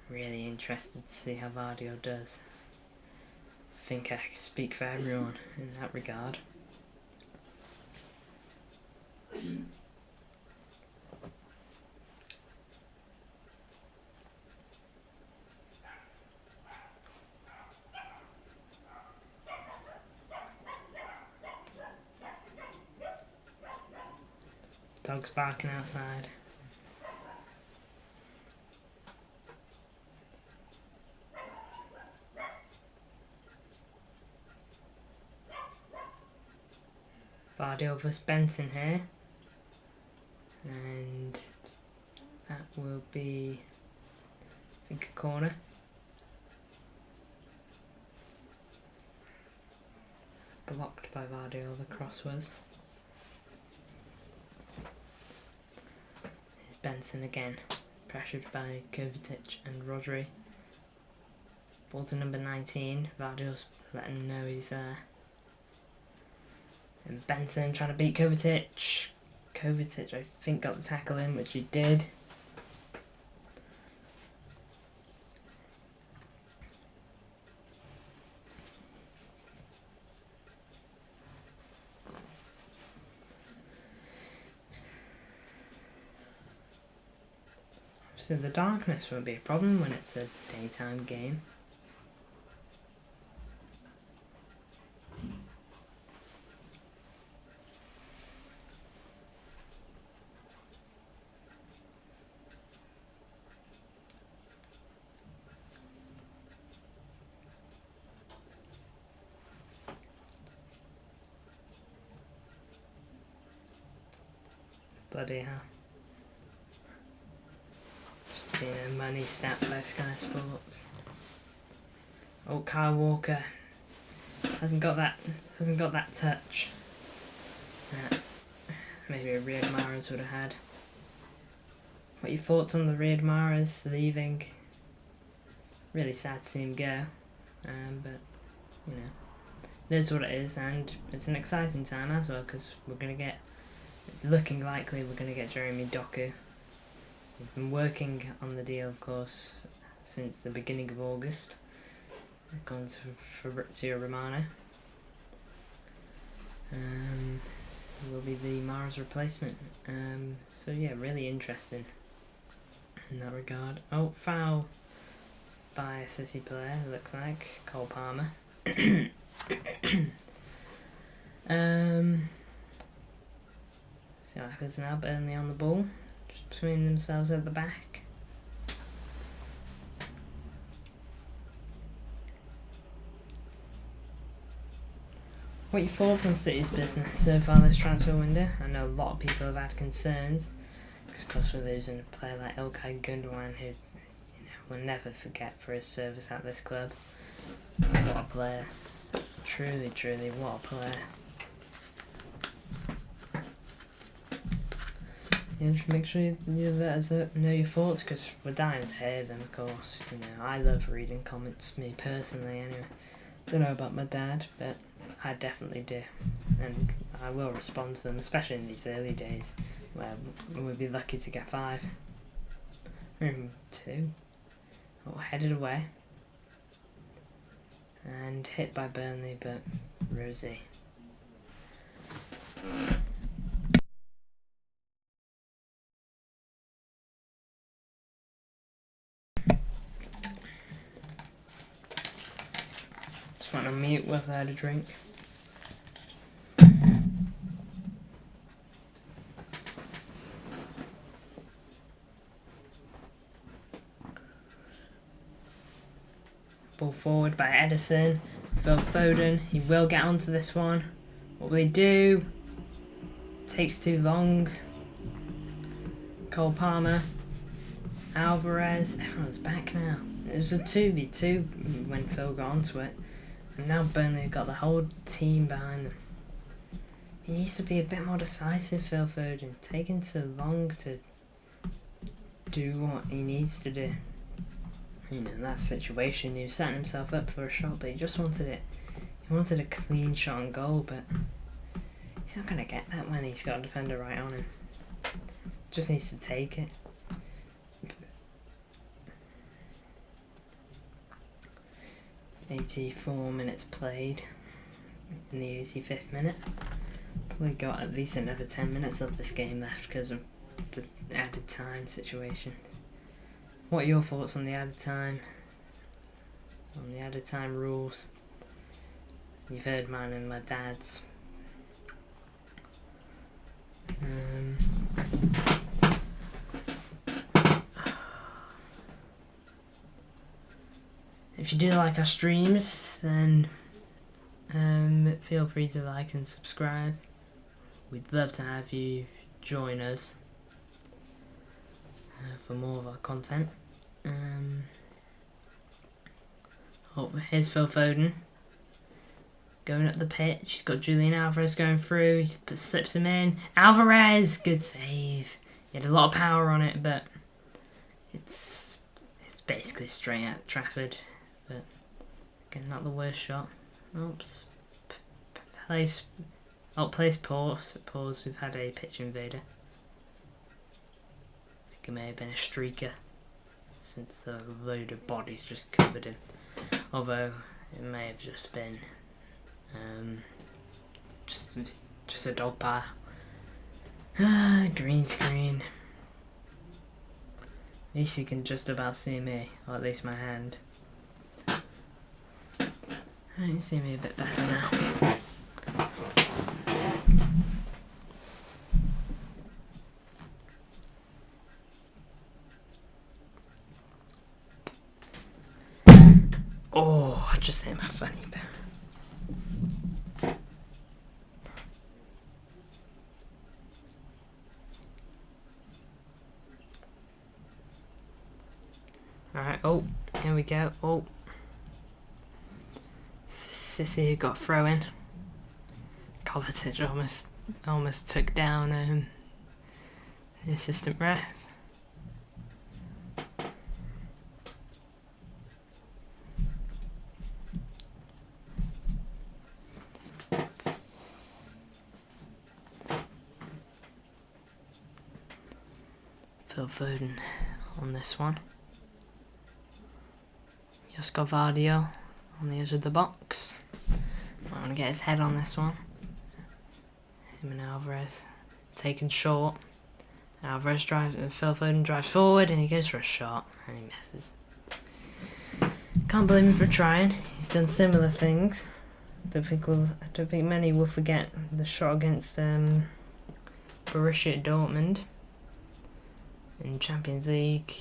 Speaker 1: Really interested to see how Vardio does. I think I can speak for everyone in that regard. Dog's barking outside. Vardio vs Benson here. And that will be, I think, a corner. Blocked by Vardio, the cross was. Benson again, pressured by Kovacic and Rodri. Ball to number 19, Vardio's letting him know he's there. And Benson trying to beat Kovacic. Kovacic, I think, got the tackle in, which he did. So the darkness won't be a problem when it's a daytime game. Bloody hell. Seeing a money stat by Sky Sports. Oh, Kyle Walker hasn't got that touch that maybe a Riyad Mahrez would have had. What are your thoughts on the Riyad Mahrez leaving? Really sad to see him go, but you know, it is what it is, and it's an exciting time as well because we're gonna get. It's looking likely we're gonna get Jeremy Doku. We've been working on the deal, of course, since the beginning of August. They've gone to Fabrizio Romano. Will be the Mara's replacement. So yeah, really interesting in that regard. Oh, foul by a City player, it looks like. Cole Palmer. See what happens now. Burnley on the ball, just between themselves at the back. What are your thoughts on City's business so far this transfer window? I know a lot of people have had concerns, because of course we're losing a player like Ilkay Gundogan, who we'll never forget for his service at this club. What a player. Truly, truly, what a player. Yeah, just make sure you let us know your thoughts, because we're dying to hear them, of course. You know, I love reading comments, me personally, anyway. Don't know about my dad, but I definitely do. And I will respond to them, especially in these early days, where we'll be lucky to get 5. 2. Oh, headed away. And hit by Burnley, but Rosie. Just went on mute whilst I had a drink. Ball forward by Edison. Phil Foden. He will get onto this one. What will he do? Takes too long. Cole Palmer. Alvarez. Everyone's back now. It was a 2v2 when Phil got onto it. And now Burnley have got the whole team behind them. He needs to be a bit more decisive, Phil Foden. Taking too long to do what he needs to do. You know, in that situation, he was setting himself up for a shot, but he just wanted it. He wanted a clean shot on goal, but he's not going to get that when he's got a defender right on him. Just needs to take it. 84 minutes played in the 85th minute. We got at least another 10 minutes of this game left because of the added time situation. What are your thoughts on the added time? On the added time rules? You've heard mine and my dad's. If you do like our streams, then feel free to like and subscribe. We'd love to have you join us for more of our content. Oh, here's Phil Foden going up the pitch. He's got Julian Alvarez going through. He slips him in. Alvarez, good save. He had a lot of power on it, but it's basically straight at Trafford. But again, not the worst shot. Oops. Place pause. We've had a pitch invader. I think it may have been a streaker, since a load of bodies just covered him. Although it may have just been just a dog pile. Green screen. At least you can just about see me, or at least my hand. You can see me a bit better now. Oh, I just hit my funny bone. Alright, oh, here we go. Oh. City got throw in. Kovacic almost took down the assistant ref. Phil Foden on this one. Vardio on the edge of the box. I want to get his head on this one. Him and Alvarez taken short. Alvarez drives, Phil Foden drives forward and he goes for a shot and he misses. Can't blame him for trying. He's done similar things. I don't think many will forget the shot against Borussia Dortmund in Champions League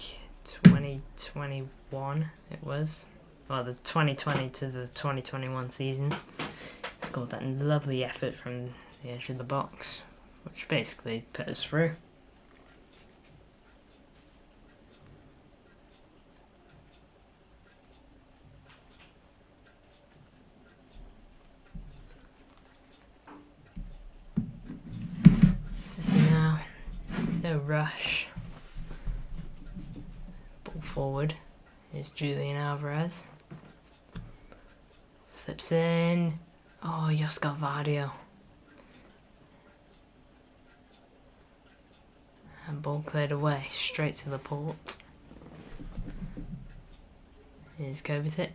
Speaker 1: 2021. It was, well, the 2020 to the 2021 season. He scored that lovely effort from the edge of the box, which basically put us through. This is now no rush. Ball forward is Julian Alvarez. Slips in. Oh, Vardio. And ball cleared away, straight to the port. Here's Kovacic.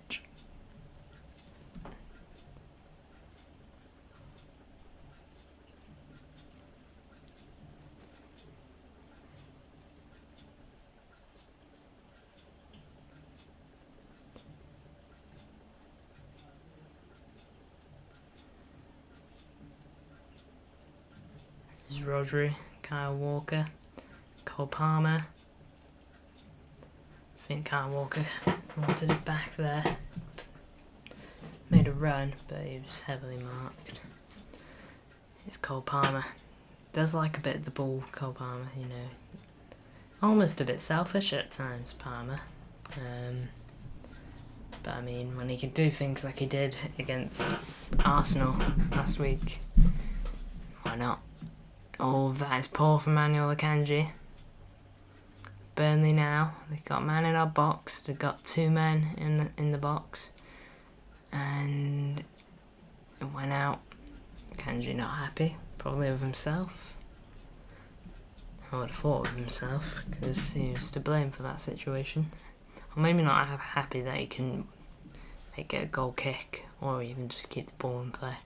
Speaker 1: Here's Rodri, Kyle Walker. Cole Palmer. I think Kyle Walker wanted it back there. Made a run, but he was heavily marked. It's Cole Palmer. Does like a bit of the ball, Cole Palmer, you know. Almost a bit selfish at times, Palmer. But I mean, when he can do things like he did against Arsenal last week, why not? Oh, that is poor from Manuel Akanji. Burnley now, they've got a man in our box, they've got two men in the box, and it went out. Kanji not happy, probably with himself. I would have thought of himself, because he was to blame for that situation. Or maybe not happy that he couldn't get a goal kick, or even just keep the ball in play.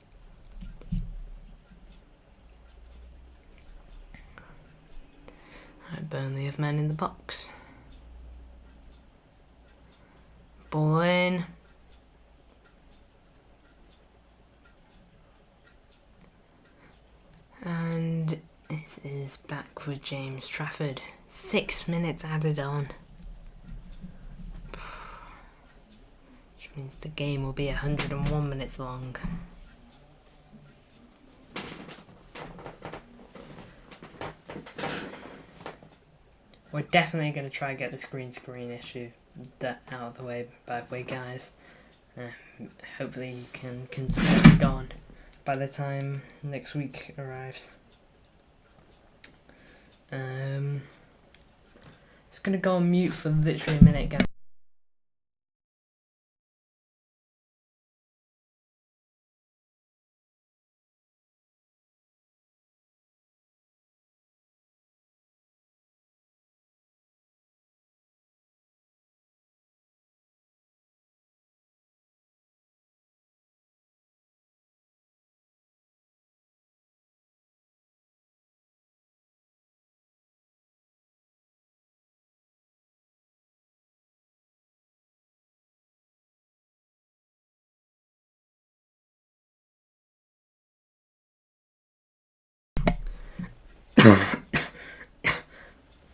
Speaker 1: Right, Burnley have men in the box. Ball in. And it is back for James Trafford. 6 minutes added on. Which means the game will be 101 minutes long. We're definitely going to try and get this green screen issue out of the way, by the way, guys. Hopefully you can consider it gone by the time next week arrives. It's going to go on mute for literally a minute, guys.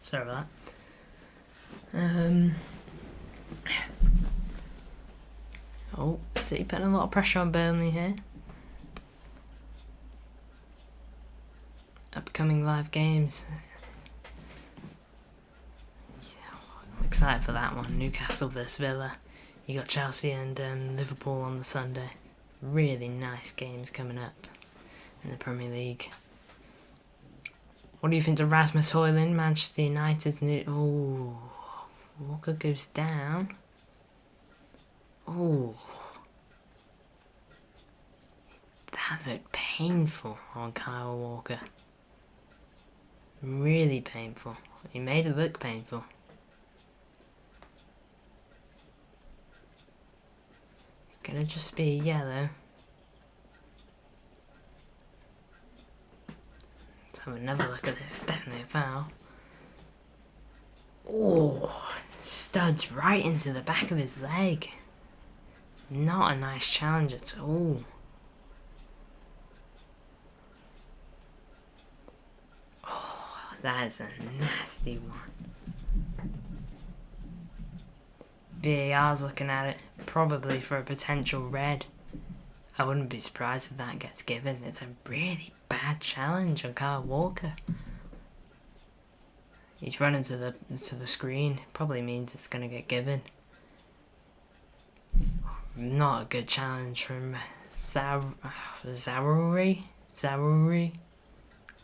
Speaker 1: Sorry about that. City putting a lot of pressure on Burnley here. Upcoming live games. I'm excited for that one. Newcastle vs Villa. You got Chelsea and Liverpool on the Sunday. Really nice games coming up in the Premier League. What do you think to Rasmus Højlund, Manchester United's new... Oh, Walker goes down. Oh, that looked painful on Kyle Walker. Really painful. He made it look painful. Gonna just be yellow. Let's have another look at this. Definitely a foul. Oh, studs right into the back of his leg. Not a nice challenge at all. Oh, that is a nasty one. VAR's looking at it, probably for a potential red. I wouldn't be surprised if that gets given. It's a really bad challenge on Kyle Walker. He's running to the screen. Probably means it's going to get given. Not a good challenge from Zaroury?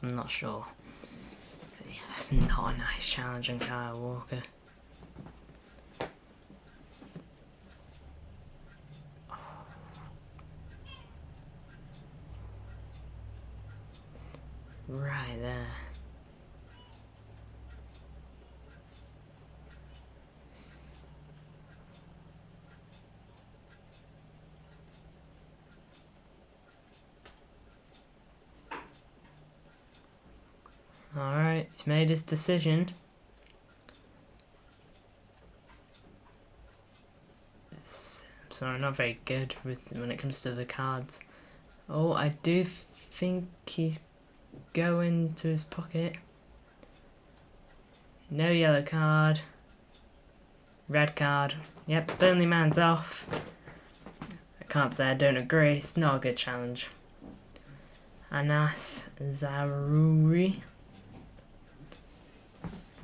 Speaker 1: I'm not sure. But yeah, that's not a nice challenge on Kyle Walker. Right there. Alright, he's made his decision. Sorry, not very good when it comes to the cards. Oh, I do think he's going to his pocket. No yellow card. Red card. Yep, Burnley man's off. I can't say I don't agree. It's not a good challenge. Anas Zaroury.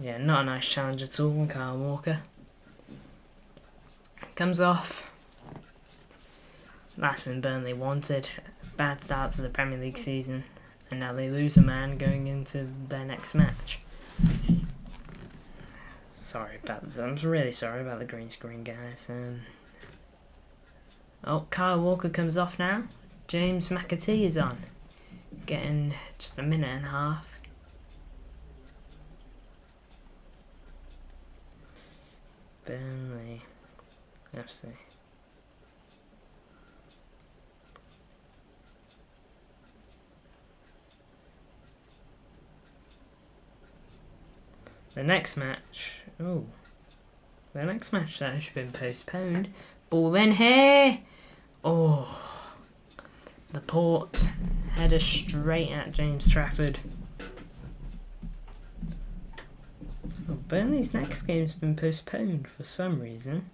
Speaker 1: Yeah, not a nice challenge at all from Kyle Walker. Comes off. Last one Burnley wanted. Bad start to the Premier League season. And now they lose a man going into their next match. Sorry about that. I'm really sorry about the green screen, guys. Oh, Kyle Walker comes off now. James McAtee is on. Getting just a minute and a half. Burnley FC. The next match, that has been postponed. Ball in here. Oh, the Port header straight at James Trafford. Oh, Burnley's next game's been postponed for some reason.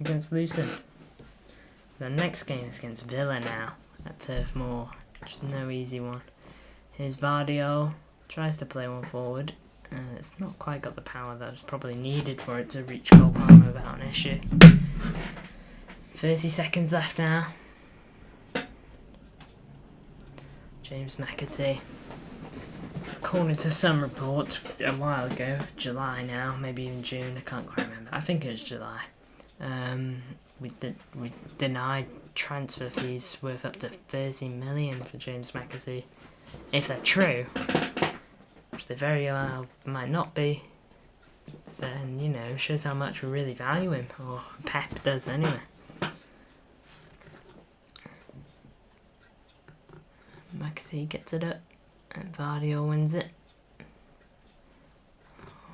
Speaker 1: Against Luton. The next game is against Villa now at Turf Moor, which is no easy one. Here's Vardio. Tries to play one forward. It's not quite got the power that was probably needed for it to reach goal palm without an issue. 30 seconds left now. James McAtee. According to some reports a while ago, July now, maybe even June, I can't quite remember. I think it was July. We denied transfer fees worth up to 30 million for James McAtee. If they're true, which they very well might not be, then, you know, shows how much we really value him, or Pep does anyway. McAtee gets it up, and Vardio wins it.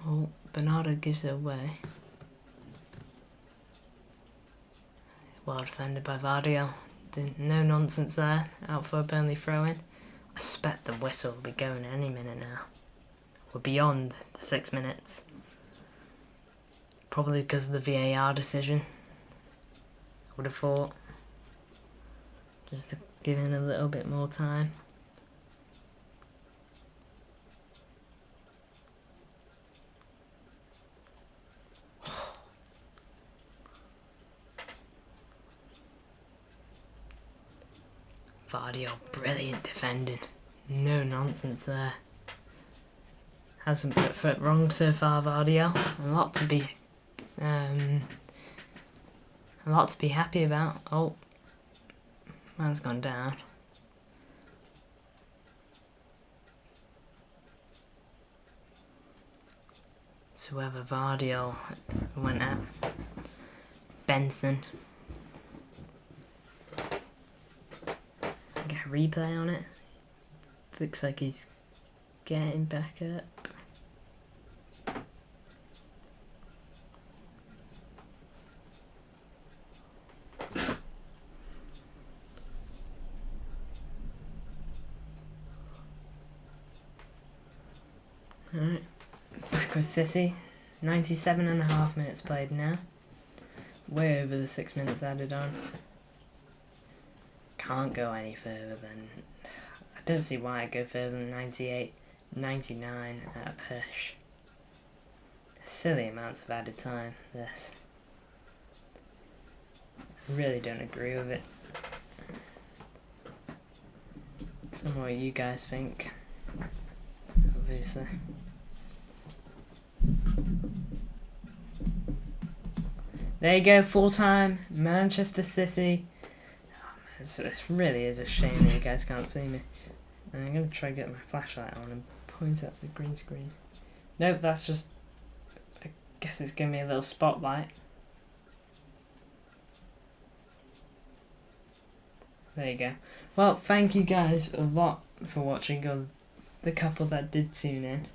Speaker 1: Oh, Bernardo gives it away. Well defended by Vardio. No nonsense there, out for a Burnley throw-in. I suspect the whistle will be going any minute now. We're beyond the 6 minutes. Probably because of the VAR decision. I would have thought. Just to give in a little bit more time. Vardio, brilliant defending. No nonsense there. Hasn't put foot wrong so far, Vardio. A lot to be happy about. Oh, man's gone down. So whoever Vardio went at, Benson, get a replay on it. Looks like he's getting back up. Alright, back with City. 97.5 minutes played now. Way over the 6 minutes added on. Can't go any further than... I don't see why I'd go further than 98, 99 at a push. Silly amounts of added time, this. I really don't agree with it. I don't know what you guys think. Obviously. There you go, full time, Manchester City. Oh, man, it really is a shame that you guys can't see me. And I'm going to try to get my flashlight on and point at the green screen. Nope, that's just... I guess it's giving me a little spotlight. There you go. Well, thank you guys a lot for watching, or the couple that did tune in.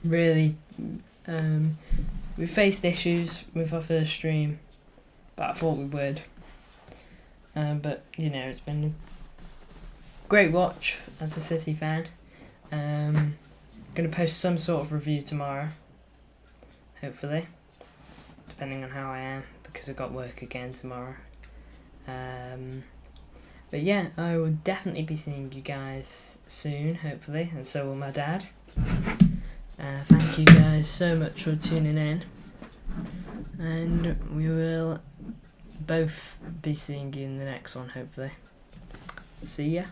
Speaker 1: Really, we faced issues with our first stream, but I thought we would. But, you know, it's been a great watch as a City fan. Going to post some sort of review tomorrow, hopefully, depending on how I am, because I've got work again tomorrow. But yeah, I will definitely be seeing you guys soon, hopefully, and so will my dad. Thank you guys so much for tuning in, and we will both be seeing you in the next one, hopefully. See ya.